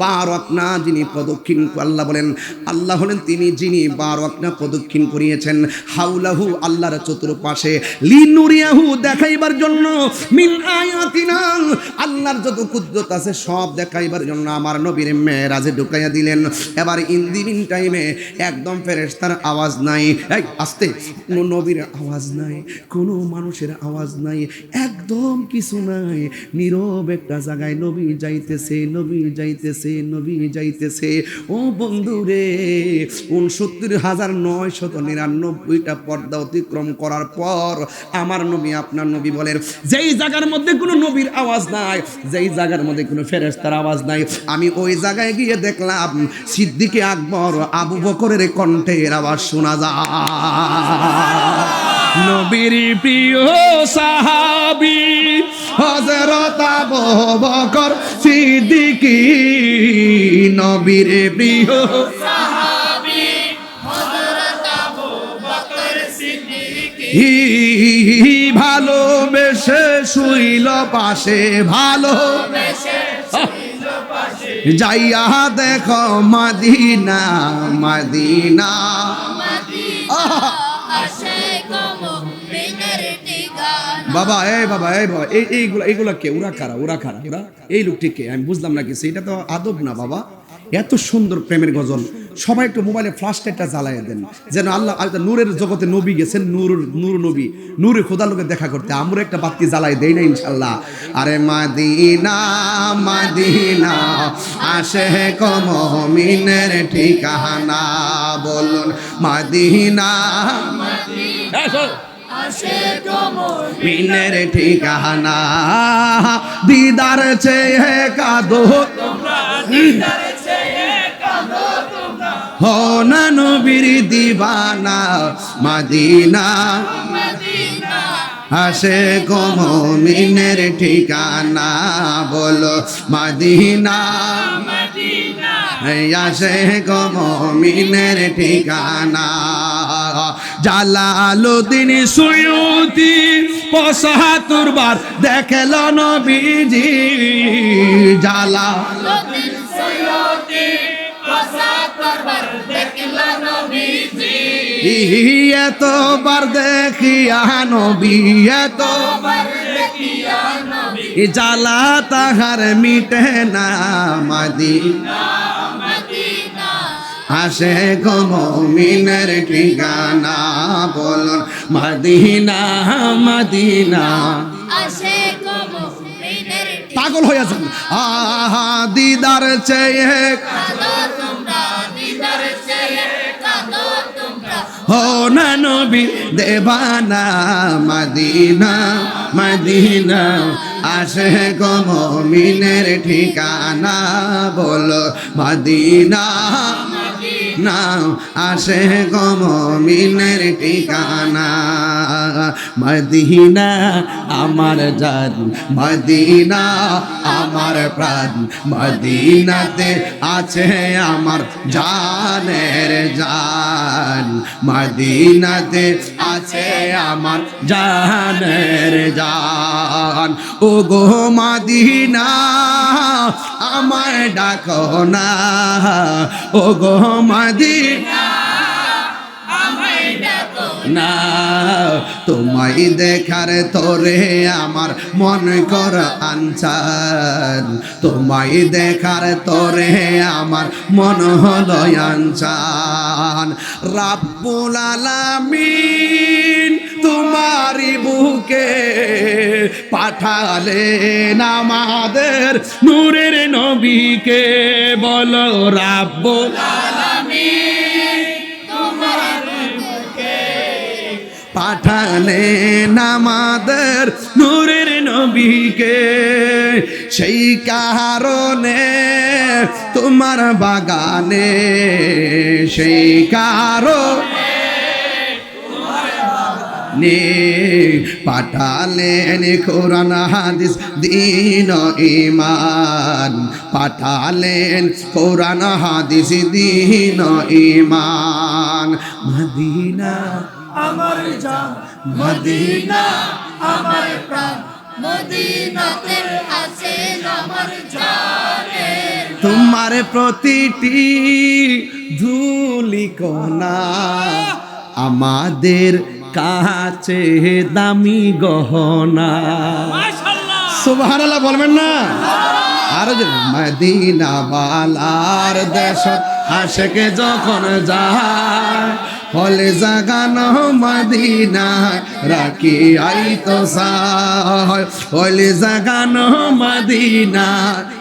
বারাকনা, যিনি প্রদক্ষিণ, আল্লাহ বলেন আল্লাহ হলেন তিনি যিনি বারাকনা প্রদক্ষিণ করিয়েছেন হাওলাহু আল্লাহর চতুর্পাশে, লিনুরিয়াহু দেখাইবার জন্য, মিন আয়াতিনা আল্লাহর যত কুদরত আছে সব দেখাইবার জন্য আমার নবীর মেরাজে ঢুকাইয়া দিলেন। এবার ইন দি মিন টাইমে একদম ফেরেশতার আওয়াজ নাই, এই আস্তে, কোনো নবীর আওয়াজ নাই, কোনো মানুষের আওয়াজ নাই, একদম কিছু নাই। নীরব একটা জায়গায় নবী যাইতেছে, নবী যাইতেছে, নবী যাইতেছে। ও বন্ধু রে, 69,999টা পর্দা অতিক্রম করার পর আমার নবী আপনার নবী বলেন, যেই জায়গার মধ্যে কোনো নবীর আওয়াজ নাই, যেই জায়গার মধ্যে কোনো ফেরেশতার আওয়াজ নাই, আমি ওই জায়গায় গিয়ে দেখলাম সিদ্দিকে আকবর আবু বকরের কণ্ঠের আওয়াজ শোনা যায়। নবীর প্রিয় সাহাবী হযরত আবু বকর সিদ্দিকী, নবীর প্রিয় সাহাবী হযরত আবু বকর সিদ্দিকী, ভালোবেসে শুইল পাশে, ভালোবেসে শুইল পাশে, যাইয়া দেখো মদিনা মদিনা মদিনা। বাবা এই বাবা এই বাবা এইগুলা কে? ওরা কারা? ওরা কারা? ওরা এই লোকটি কে? আমি বুঝলাম না কিছু। এটা তো আদব না বাবা। এত সুন্দর প্রেমের গজল, সবাই একটু মোবাইলে ফ্ল্যাশ লাইটটা জ্বালাইয়া দেন, যেন আল্লাহ নূরের জগতে নবী গেছেন, নূর নবী নূরে খোদা লোকে দেখা করতে। আমরা একটা বাতি জ্বালাই দেই না ইনশাল্লাহ। আরে মাদিনা মাদিনা আশিক মুমিনের ঠিকানা, বলুন মাদিনা আশিক মুমিনের ঠিকানা। দিদার চেয়ে কাঁদো তোমরা, দিদার চেয়ে কাঁদো তোমরা, হো না নবীর দিবানা, মাদিনা মাদিনা আশিক মুমিনের ঠিকানা, বলো মাদিনা মাদিনা আশিক মুমিনের ঠিকানা। জালালউদ্দিন সুয়ুতি ৭৫ বার দেখল নবীজি, জালালউদ্দিন সুয়ুতি এতবার দেখিয়া নবী এতবার জ্বালা তাহার মিটে না মদিনা আসে গো মুমিনের ঠিকানা বলুন মদিনা মদিনা পাগল হয়ে যান আহা দিদার চেয়ে হো না নবী দেবানা মদিনা মদিনা আসে গো মুমিনের ঠিকানা বলো মদিনা না আসে গো মুমিনের ঠিকানা মদিনা আমার জান মদিনা আমার প্রাণ মদিনাতে আছে আমার জানের জান মদিনাতে আছে আমার জানের জান ও গো মদিনা আমার ডাকো না ও গো মদিনা না তোমায় দেখার তোরে আমার মন কর আনচান তোমায় দেখার তোরে আমার মন হলো আনচান রাব্বুল আলামিন তোমারি বুকে পাঠালেন আমাদের নূরের নবীকে বলো রাব্বুল পাঠালেন আমাদের নূরের নবীকে সেই কারণে তোমার বাগানে সেই কারণে পাঠালেন কোরআন হাদিস দ্বীন ঈমান পাঠালেন কোরআন হাদিস দ্বীন ঈমান মদিনা আমার জান মদিনা আমার প্রাণ মদিনাতে আছে আমার জানের তোমার প্রতিটি ধুলি কণা আমাদের কাছে দামি গহনা সুবহানাল্লাহ বলবেন না আর যে মদিনা বালার দেশ আশেকে যখন যায় ফলে জাগানো মদিনা রাখি আইতো সায় ফলে জাগানো মদিনা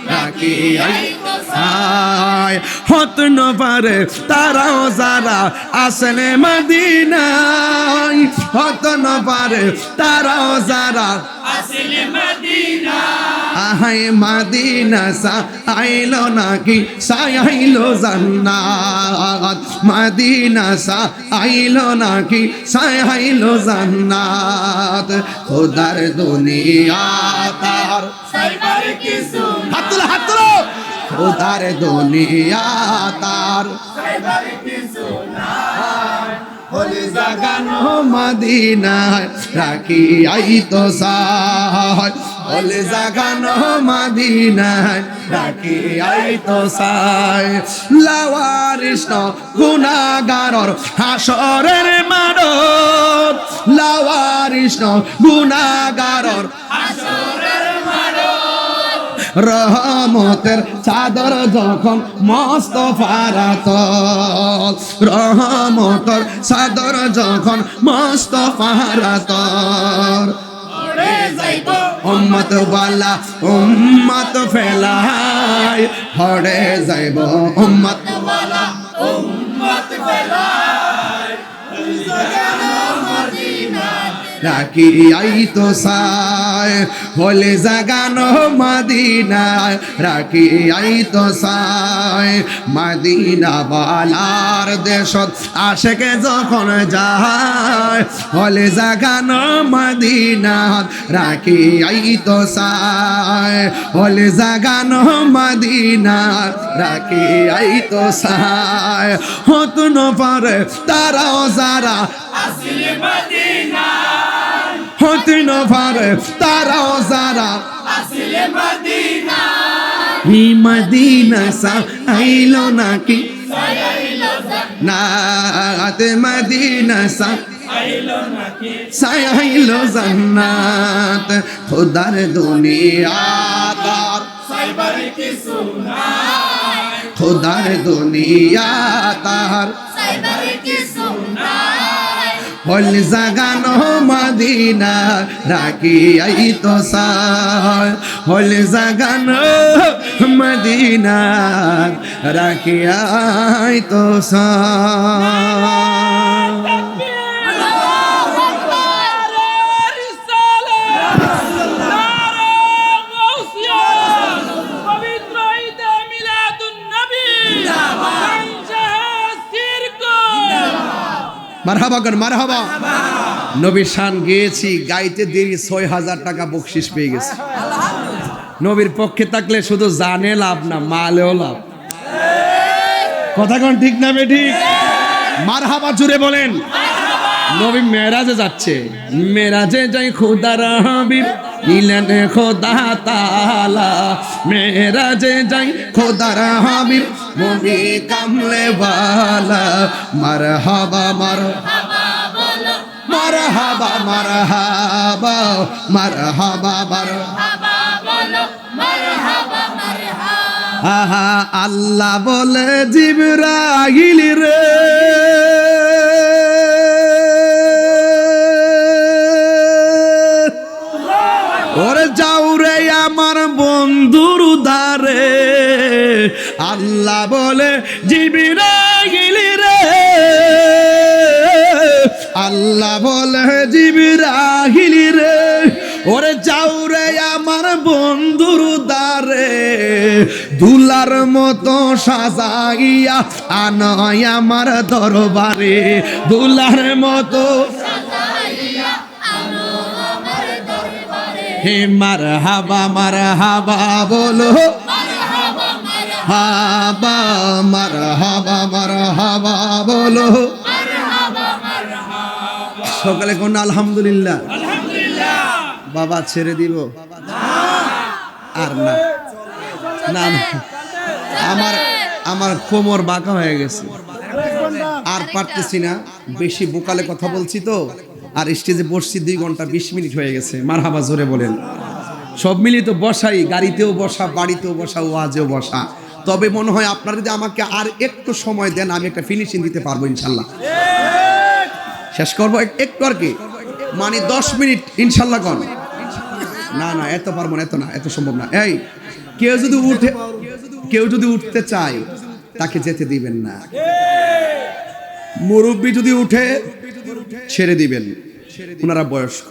রাখি আইতো সায় হত ন পারে তারাও যারা আসলে মদিনায় হত ন পারে তারাও যারা আসলে মদিনা আহাই মদিনা সা আইলো নাকি সাইলো জান্নাত মদিনা সা আইলো নাকি সাইলো জান্নাত খোদার দুনিয়া তার সাইবার কিছু হাত তুলো খোদার দুনিয়া তার সাইবার কিছু হলে জাগানো মদিনায় রাখি আইতো সায় হলে জাগানো মদিনায় রাখি আইতো সায় লাওয়ারিস গুনাহগারর হাসরের মাঠত লাওয়ারিস গুনাহগারর হাসরের মাঠত রহমতের চাদর যখন মোস্তফার তল রহমতের চাদর যখন মোস্তফার তল ওরে যাইব উম্মত বালা উম্মত ফেলাই হরে যাইব উম্মত ওয়ালা উম্মত ফেলাই জাগানো মদিনা রাখি আইতো সায় হলে জাগানো মদিনায় রাখি আইতো সায় মদিনা বালার দেশত আশেকে যখন যায় হলে জাগানো মদিনাত রাখি আইতো সায় হলে জাগানো মদিনাত রাখি আইতো সায় হত ন পারে তারাও যারা আসলে মদিনা হতে ন পারে তারাও যারা আসলে মদিনা ই মদিনা সা আইলো নাকি সাইলো না জান্নাত মদিনা আইলো নাকি সাইলো জান্নাত খোদার দুনিয়া তার সাইবার কিছু নাই খোদার দুনিয়া তার সাইবার কিছু নাই হল জাগানো মদিনা রাখি আই তো সার হল জাগানো মদিনা রাখি আই তো সার মারহাবা কর মারহাবা নবীর শান গেয়েছি গাইতে দেরি ৬,০০০ টাকা বকশিশ পেয়ে গেছি নবীর পক্ষে থাকলে শুধু জানে লাভ না মালেও লাভ কথা কোন ঠিক না বে ঠিক মারহাবা জুড়ে বলেন নবী মেরাজে যাচ্ছে মেরাজে যাই খোদার হাবিব ইলেন খোদা তাআলা মেরাজে যাই খোদার হাবিব মুনি কামলে ওয়ালা মারহাবা মারহাবা মারহাবা মারহাবা মারহাবা মারহাবা বলো মারহাবা মারহাবা আহা আল্লাহ বলে জিবরাইল রে ওরে যাও রে আমার বন্ধুর উদ্ধারে আল্লাহ বলে জিবরাইল রে আল্লাহ বলে জিবরাইল রে ওরে যাও রে আমার বন্ধুর উদ্ধারে দুলার মতো সাজাইয়া আনয় আমার দরবারে দুলার মতো সাজাইয়া আনো আমার দরবারে হে মারহাবা মারহাবা বলো মারহাবা মারহাবা হাবা মারহাবা মারহাবা বলো মারহাবা মারহাবা সকালে কোন আলহামদুলিল্লাহ আলহামদুলিল্লাহ বাবা ছেড়ে দিব আর না না না আমার আমার কোমর বাঁকা হয়ে গেছে আর পারতেছি না বেশি বোকালে কথা বলছি তো আর স্টেজে বসছি 2 ঘন্টা 20 মিনিট হয়ে গেছে মারহাবা জোরে বলেন সব মিলিয়ে তো বসাই গাড়িতেও বসা বাড়িতেও বসা ওয়াজেও বসা তবে মনে হয় আপনারা যদি আমাকে আর একটু সময় দেন আমি একটা ফিনিশিং দিতে পারবো ইনশাল্লাহ শেষ করবো একটু আর কি মানে 10 মিনিট ইনশাল্লাহ কোন না না এত পারবো না এত সম্ভব না এই কেউ যদি উঠতে চায় তাকে যেতে দিবেন না মুরব্বী যদি উঠে ছেড়ে দিবেন ওনারা বয়স্ক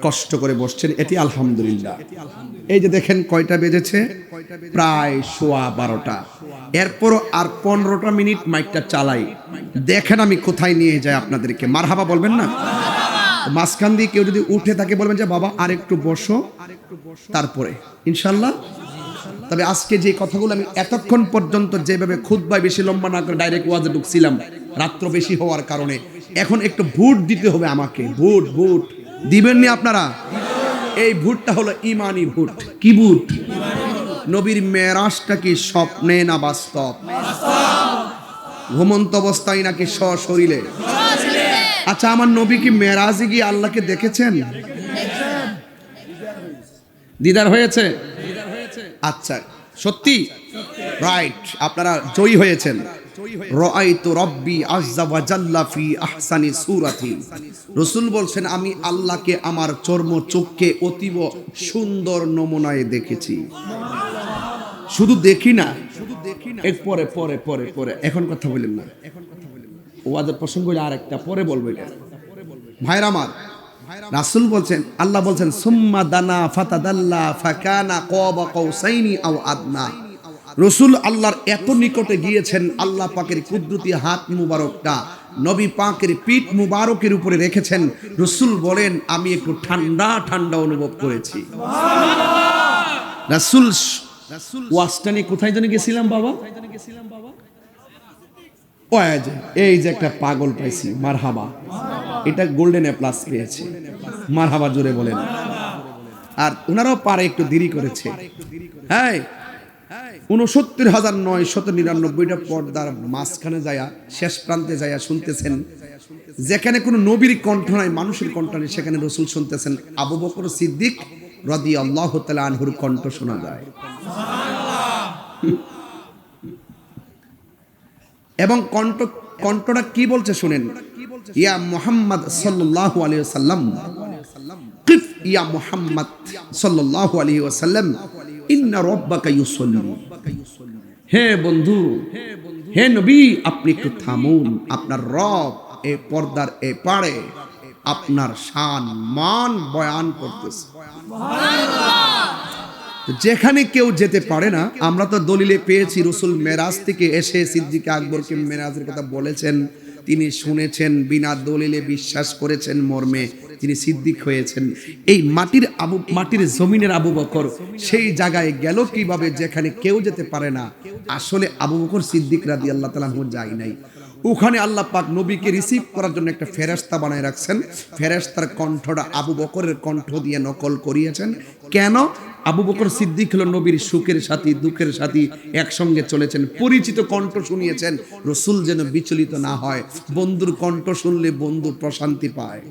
কষ্ট করে বসছেন এটি আলহামদুলিল্লাহ এই যে দেখেন কয়টা বেজেছে প্রায় 12:15 এরপর আর 15টা মিনিট মাইকটা চালাই দেখেন আমি কোথায় নিয়ে যাই আপনাদেরকে মারহাবা বলবেন না মাঝখান দিয়ে কেউ যদি উঠে তাকে বলবেন যে বাবা আর একটু বসো তারপরে ইনশাল্লাহ তবে আজকে যে কথাগুলো আমি এতক্ষণ পর্যন্ত যেভাবে খুতবায় বেশি লম্বা না করে ডাইরেক্ট ওয়াজে ঢুকছিলাম রাত্র বেশি হওয়ার কারণে এখন একটু ভোট দিতে হবে আমাকে ভোট দিবেননি আপনারা এই ভোটটা হলো ইমানি ভোট কি ভোট নবীর মেরাজটা কি স্বপ্নে না বাস্তব ঘুমন্ত অবস্থায় নাকি সশরীরে আচ্ছা আমার নবী কি মেরাজে গিয়ে আল্লাহকে দেখেছেন দিদার হয়েছে আচ্ছা সত্যি রাইট আপনারা জয়ী হয়েছেন রাআইতু রাব্বি আযজা ওয়া জাল্লা ফি আহসানি সূরাতি রাসূল বলছেন আমি আল্লাহকে আমার চর্ম চোখে অতীব সুন্দর নমুনায় দেখেছি শুধু দেখি না এক পরে পরে পরে পরে এখন কথা বলেন না ওয়াজের প্রসঙ্গ হলো আরেকটা পরে বলবো এটা ভাইরা আমার রাসূল বলছেন আল্লাহ বলছেন সুম্মা দানা ফাতাদাল্লা ফাকানা কাবা কাউসাইনি আও আদনা রাসূল আল্লাহর এত নিকটে গিয়েছেন আল্লাহ পাকের কুদরতি হাত মুবারকটা নবী পাকের পিঠ মুবারকের উপরে রেখেছেন রাসূল বলেন আমি একটু ঠান্ডা ঠান্ডা অনুভব করেছি সুবহানাল্লাহ রাসূল ওয়াজটানি কোথায় জানি গেছিলাম বাবা এই যে একটা পাগল পাইছি মারহাবা এটা গোল্ডেন এ প্লাস পেয়েছে মারহাবা জোরে বলেন আর ওনারাও পারে একটু দেরি করেছে হ্যাঁ 69,999টা পর্দার মাঝখানে যায়া শেষ প্রান্তে যায়া শুনতেছেন, যেখানে কোনো নবীর কণ্ঠ নাই, মানুষের কণ্ঠ নেই, সেখানে রসুল শুনতেছেন আবু বকর সিদ্দিক রাদিয়াল্লাহু তাআলা আনহুর কণ্ঠ শোনা যায়। এবং কণ্ঠটা কি বলছে শুনেন, ইয়া মুহাম্মদ সাল্লাল্লাহু আলাইহি ওয়াসাল্লাম, কিফ ইয়া মুহাম্মদ সাল্লাল্লাহু আলাইহি ওয়াসাল্লাম, ইন্না রাব্বাকা ইউসাল্লি। হে বন্ধু, হে নবী, আপনি একটু থামুন, আপনার রব এই পর্দার এ পারে আপনার শান মান বয়ান করতেছে। যেখানে কেউ যেতে পারে না, আমরা তো দলিলে পেয়েছি রসুল মেরাজ থেকে এসে সিদ্দিক আকবরকে মেরাজের কথা বলেছেন, তিনি শুনেছেন, বিনা দলিলে বিশ্বাস করেছেন, মর্মে তিনি সিদ্দিক হয়েছেন। এই মাটির জমিনের আবু বকর সেই জায়গায় গেল কিভাবে, যেখানে কেউ যেতে পারে না। আসলে আবু বকর সিদ্দিক রাদিয়াল্লাহু তাআলা আনহু যায় নাই, ওখানে আল্লাহ পাক নবীকে রিসিভ করার জন্য একটা ফেরেশতা বানায় রাখছেন। ফেরেশতার কণ্ঠটা আবু বকরের কণ্ঠ দিয়ে নকল করিয়েছেন। কেন? আবু বকর সিদ্দিক হলো নবীর সুখের সাথী, দুঃখের সাথী, একসঙ্গে চলেছেন, পরিচিত কণ্ঠ শুনিয়েছেন, রসুল যেন বিচলিত না হয়। বন্ধুর কণ্ঠ শুনলে বন্ধু প্রশান্তি পায়।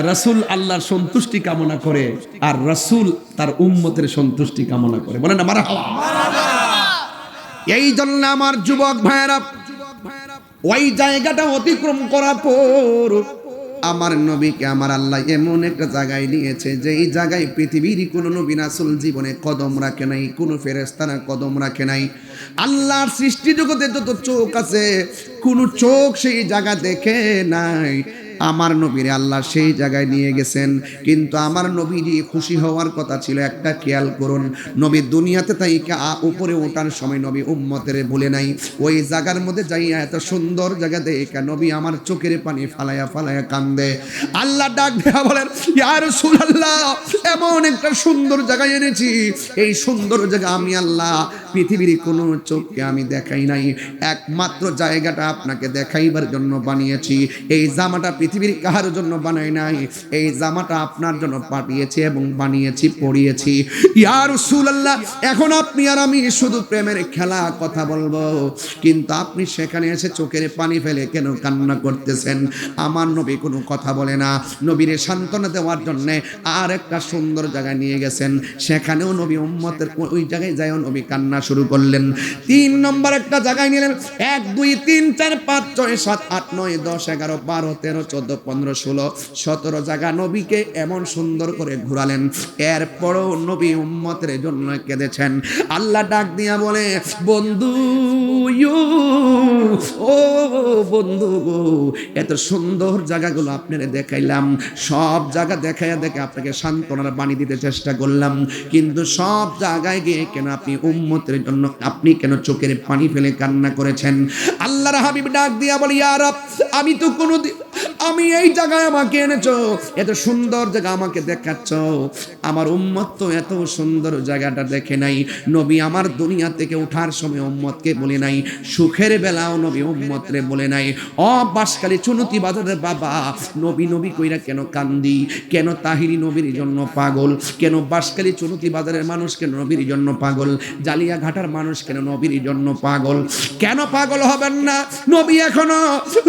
রাসূল আল্লাহর সন্তুষ্টি কামনা করে, আর রাসূল তার উম্মতের সন্তুষ্টি কামনা করে। বলেন না মারহাবা। এই জন্য আমার যুবক ভাইয়েরা, ওই জায়গাটা অতিক্রম করার পর আমার নবীকে আমার আল্লাহ এমন একটা জায়গায় নিয়েছে, যে এই জায়গায় পৃথিবীর কোনো নবী রাসূল জীবনে কদম রাখে নাই, কোনো ফেরেশতারা কদম রাখে নাই। আল্লাহর সৃষ্টি জগতে যত চোখ আছে, কোনো চোখ সেই জায়গা দেখে নাই। আমার নবীর আল্লাহ সেই জায়গায় নিয়ে গেছেন। কিন্তু আমার নবীজি খুশি হওয়ার কথা ছিল, একটা খেয়াল করুন, নবী দুনিয়াতে তাই উপরে ওঠার সময় নবী উম্মতের ভুলে নাই। ওই জায়গার মধ্যে যাইয়া এত সুন্দর জায়গা দেখে নবী আমার চোখের পানি ফালায়া ফালায়া কান্দে। আল্লাহ ডাক দেয়া বলেন, ইয়া রাসূলুল্লাহ, এমন একটা সুন্দর জায়গায় এনেছি, এই সুন্দর জায়গা আমি আল্লাহ পৃথিবীর কোনো চোখকে আমি দেখাই নাই, একমাত্র জায়গাটা আপনাকে দেখাইবার জন্য বানিয়েছি। এই জামাটা পৃথিবীর কাহার জন্য বানাই নাই, এই জামাটা আপনার জন্য পাঠিয়েছি এবং বানিয়েছি, পরিয়েছি। ইয়া রাসূলুল্লাহ, এখন আপনি আর আমি শুধু প্রেমের খেলা কথা বলবো, কিন্তু আপনি সেখানে এসে চোখের পানি ফেলে কেন কান্না করতেছেন? আমার নবী কোনো কথা বলে না। নবীরে সান্ত্বনা দেওয়ার জন্য আর একটা সুন্দর জায়গায় নিয়ে গেছেন, সেখানেও নবী উম্মতের ওই জায়গায় যায় নবী কান্না শুরু করলেন। 3 নম্বর একটা জায়গায় নিলেন, 1 2 3 4 5 6 7 8 9 10 11 12 13 14 15 16 17 জায়গা নবীকে এমন সুন্দর করে ঘুরালেন। এরপরও নবী উম্মতের জন্য কেঁদেছেন। আল্লাহ ডাক দিয়া বলে, বন্ধু ও বন্ধু গো, এত সুন্দর জায়গাগুলো আপনারে দেখাইলাম, সব জায়গা দেখাইয়া দেখে আপনাকে সান্ত্বনার বাণী দিতে চেষ্টা করলাম, কিন্তু সব জায়গায় গিয়ে কেন আপনি উম্মতের জন্য আপনি কেন চোখের পানি ফেলে কান্না করেছেন? আল্লাহর হাবিব ডাক দিয়া বলি, ইয়া রব, আমি তো কোনোদিন, আমি এই জায়গায় আমাকে এনেছো, এত সুন্দর জায়গা আমাকে দেখাচ্ছ, আমার উম্মত তো এত সুন্দর জায়গাটা দেখে নাই। নবী আমার দুনিয়া থেকে ওঠার সময় উম্মতকে বলে নাই, সুখের বেলাও নবী উম্মতরে বলে নাই। বাঁশখালী চুনতি বাজারের বাবা, নবী নবী কইরা কেন কান্দি? কেন তাহিরি নবীর জন্য পাগল? কেন বাঁশখালী চুনতি বাজারের মানুষ কেন নবীর জন্য পাগল? জালিয়াঘাটার মানুষ কেন নবীর জন্য পাগল? কেন পাগল হবেন না? নবী এখনো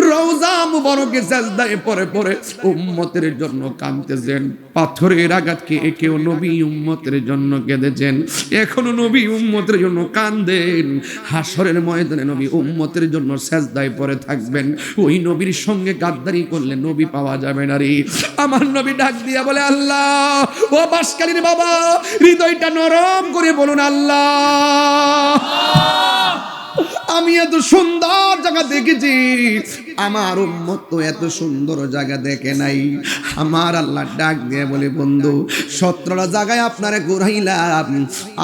রওজা মুবারকে সাজদায় পড়ে পড়ে উম্মতের জন্য কাঁদতেছেন। পাথরের আঘাতকে কেউ নবী উম্মতের জন্য কেঁদেছেন, এখনো নবী উম্মতের জন্য কাঁদেন। হাসরের ময়দানে নবী উম্মতের জন্য সাজদায় পড়ে থাকবেন। ওই নবীর সঙ্গে গাদ্দারি করলে নবী পাওয়া যাবে না রে। আমার নবী ডাক দিয়া বলে, আল্লাহ, ও বাঁশখালীর বাবা, হৃদয়টা নরম করে বলুন, আল্লাহ, আমি এত সুন্দর জায়গা দেখেছি, আমার উম্মত তো এত সুন্দর জায়গা দেখে নাই। আমার আল্লাহ ডাক দিয়ে বলে, বন্ধু, 17টা জায়গায় আপনারে ঘুরাইলাম,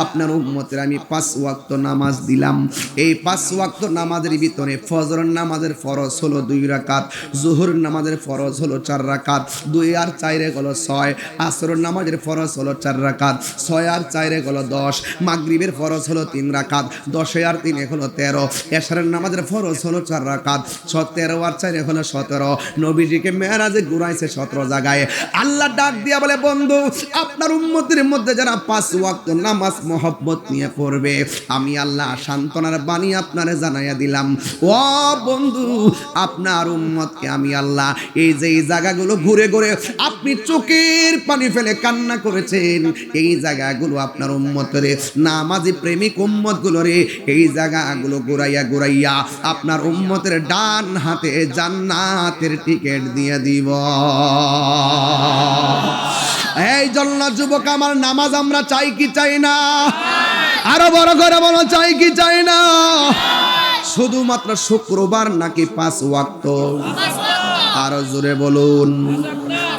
আপনার উম্মতের আমি 5 ওয়াক্ত নামাজ দিলাম। এই 5 ওয়াক্ত নামাজের ভিতরে ফজরের নামাজের ফরজ হলো 2 রাকাত, জোহর নামাজের ফরজ হলো 4 রাকাত, 2 আর 4 হলো 6, আসরের নামাজের ফরজ হলো 4 রাকাত, 6 আর 4 হলো 10, মাগরিবের ফরজ হলো 3 রাকাত, 10 আর 3 হলো 13, এশারের নামাজের ফরজ হলো 4 রাকাত, 13 আর 4 হলো 17। নবীজিকে মেরাজে ঘুরাইছে 17 জায়গায়। আল্লাহ ডাক দিয়া বলে, বন্ধু আপনার উম্মতের মধ্যে যারা 5 ওয়াক্ত নামাজ মহব্বত নিয়ে পড়বে, আমি আল্লাহ সান্ত্বনার বাণী আপনারে জানাইয়া দিলাম। ও বন্ধু, আপনার উম্মতকে আমি আল্লাহ এই যে এই জায়গাগুলো ঘুরে ঘুরে আপনি চোখের পানি ফেলে কান্না করেছেন, এই জায়গাগুলো আপনার উম্মতের নামাজি প্রেমিক উম্মতগুলো রে, এই জায়গাগুলো ঘুরাইয়া ঘুরাইয়া আপনার উম্মতের ডান হাতে জান্নাতের টিকিট দিয়ে দিব। এই জন্য যুবক আমার, নামাজ আমরা চাই কি চাই না? আরো বড় করে বলো, চাই কি চাই না? শুধুমাত্র শুক্রবার নাকি 5 ওয়াক্ত? আরো জোরে বলুন।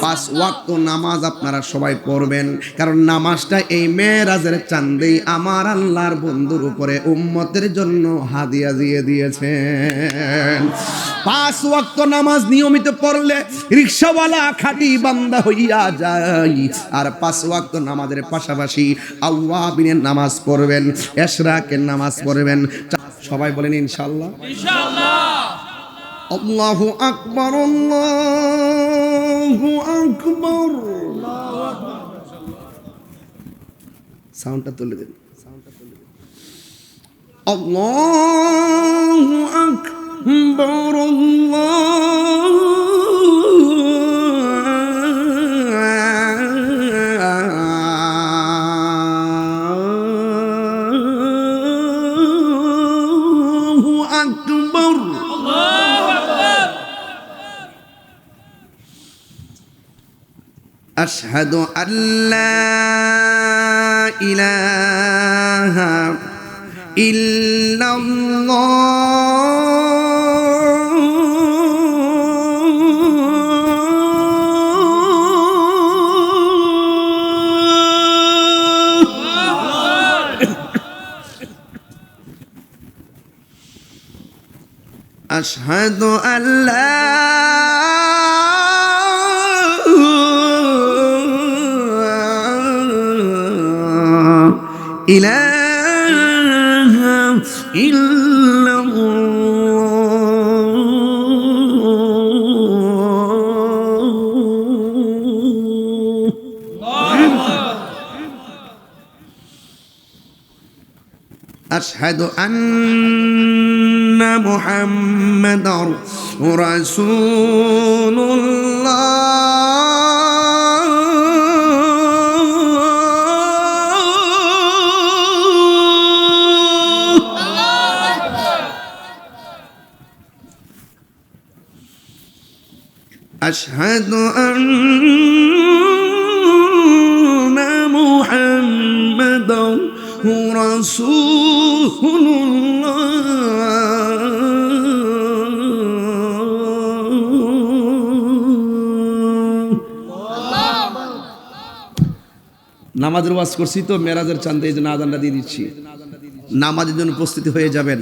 5 ওয়াক্ত নামাজ আপনারা সবাই পড়বেন, কারণ নামাজটা এই মেরাজের চাঁদেই আমার আল্লাহর বন্ধুর উপরে উম্মতের জন্য হাদিয়া দিয়ে দিয়েছেন। 5 ওয়াক্ত নামাজ নিয়মিত পড়লে রিকশাওয়ালা খাঁটি বান্দা হইয়া যায়। আর 5 ওয়াক্ত নামাজের পাশাপাশি আওয়াবিনের নামাজ পড়বেন, এশরাকের নামাজ পড়বেন। সবাই বলেন ইনশাআল্লাহ। আল্লাহু আকবার, আল্লাহু আকবার। সাউন্ডটা তুলে দিন। আল্লাহু আকবার, আল্লাহু আকবার। أشهد أن لا إله إلا الله أشهد أن لا إله إلا الله أشهد أن محمدا رسول أشهد أن محمدا رسول নামাজের ওয়াজ করছি তো, মেরাজের চাঁদে এই জন্য আযানটা দিয়ে দিচ্ছি। নামাজের জন্য প্রস্তুতি হয়ে যাবেন।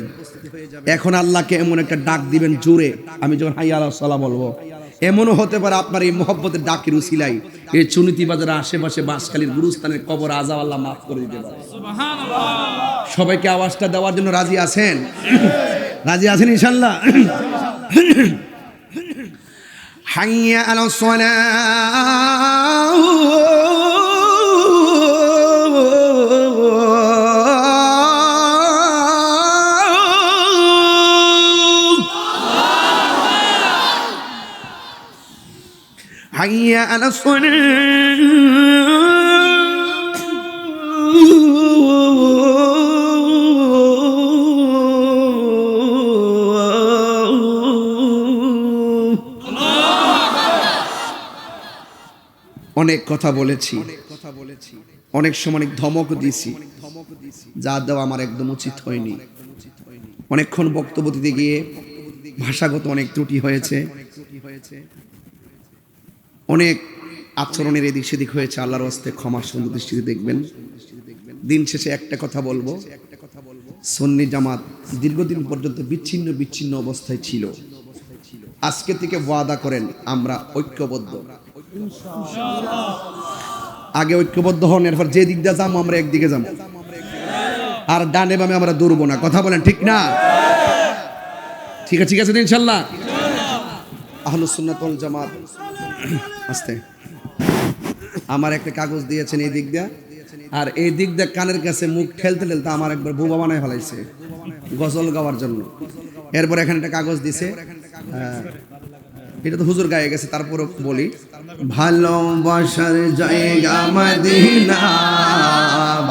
এখন আল্লাহকে এমন একটা ডাক দিবেন জোরে, আমি যখন হাইয়া আলাস সালাহ বলবো, এমনও হতে পারে আপনার এই মহব্বতের ডাকের উসিলাই এই চুনিতি বাজারের আশেপাশে বাঁশখালীর গুরুস্থানের কবর আযাব আল্লাহ মাফ করে দিতে পারে। সবাইকে আওয়াজটা দেওয়ার জন্য রাজি আছেন? রাজি আছেন ইনশাআল্লাহ? হাইয়া আলাস সালাহ, حي على অনেক কথা বলেছি, অনেক সময় অনেক ধমক দিয়েছি, যা দেওয়া আমার একদম উচিত হয়নি। অনেকক্ষণ বক্তব্য দিতে গিয়ে ভাষাগত অনেক ত্রুটি হয়েছে, অনেক আচরণের এদিক সেদিক হয়েছে। আল্লাহর হস্তে ক্ষমার সুন্দর দৃষ্টিতে দেখবেন। দিন শেষে একটা কথা বলবো, সুন্নি জামাত দীর্ঘদিন পর্যন্ত বিচ্ছিন্ন অবস্থায় ছিল। আজকে থেকে ওয়াদা করেন আমরা ঐক্যবদ্ধ। আগে ঐক্যবদ্ধ হন, এরপর যে দিক দিয়ে যাবো আমরা একদিকে যাবো, আর ডানে বামে আমরা দৌড়বো না। কথা বলেন ঠিক না? ঠিক আছে ইনশাল্লাহ। আহলুস সুন্নাত ওয়াল জামাত আস্তে আমার একটা কাগজ দিয়েছেন এই দিক দিয়া, আর এই দিক দিয়ে কানের কাছে মুখ ঠেলতে ঠেলতে আমার একবার বুবা বানায় ফেলাইছে গজল গাওয়ার জন্য। এরপর এখানে একটা কাগজ দিছে, এটা তো হুজুর গায়ে গেছে, তারপরও বলি, ভালোবাসার জায়গা মদিনা,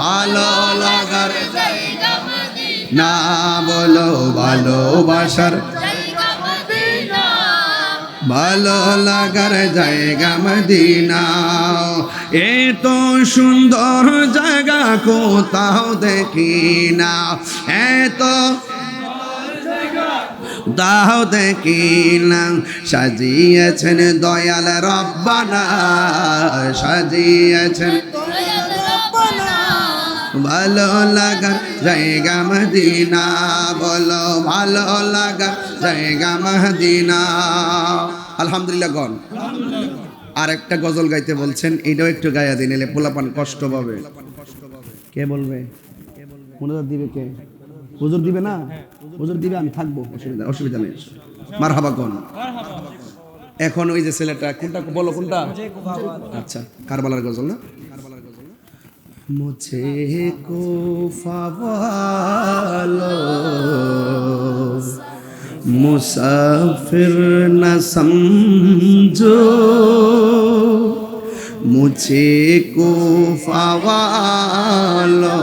ভালো লাগার জায়গা মদিনা, না বলো ভালোবাসার জায়গা মদিনা, ভালো লাগার জায়গা মদিনা। এত সুন্দর জায়গা কোথাও দেখি না, এত তাও দেখি না, সাজিয়েছেন দয়াল রব্বানা, সাজিয়েছেন দয়াল রব্বানা, ভালো লাগার জায়গা মদিনা, বলো ভালো লাগার জায়গা মদিনা। আলহামদুলিল্লাহ গন। আর একটা গজল গাইতে বলছেন, এটাও একটু গায়া দিন, এলে পোলাপান কষ্ট পাবে। কে বলবে? মনোযোগ দিবে কে? হুজুর দিবে না? হুজুর দিবে, আমি থাকবো, অসুবিধা নেই। মারহাবা কোন। এখন ওই যে ছেলেটা কোনটা বলো, কোনটা? আচ্ছা, কারবালার গজল না? মুঝে কো ফাওয়ালো মুসাফির না সমঝো, মুঝে কো ফাওয়ালো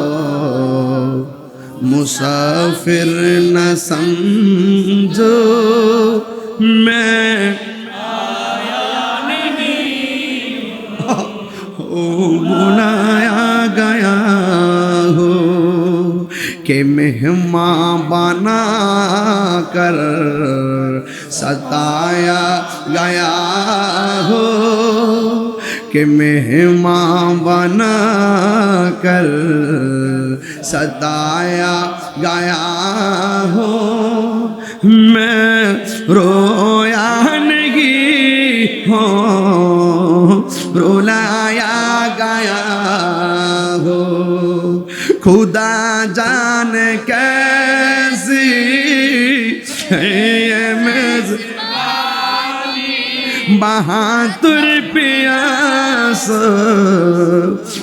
मुसाफिर न समझो, मैं बुलाया गया हो कि मेहमान बना कर सताया गया हो, कि मेहमान बना कर सताया गया हो, मैं रोया नहीं हो, रुलाया गया हो, खुदा जाने कैसी है ये बहादुर प्यास,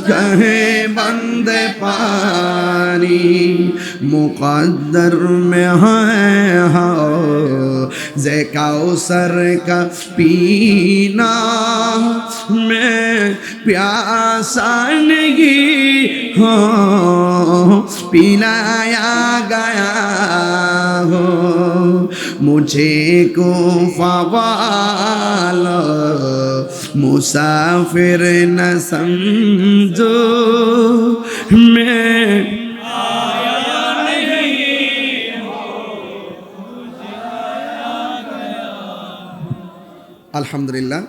कहे बंदे पानी, मुकद्दर में है जे कौसर का पीना, मैं प्यासा नहीं हो, पिलाया गया हो, मुझे को फवालो मुसाफिर न समझो, मैं আলহামদুলিল্লাহ।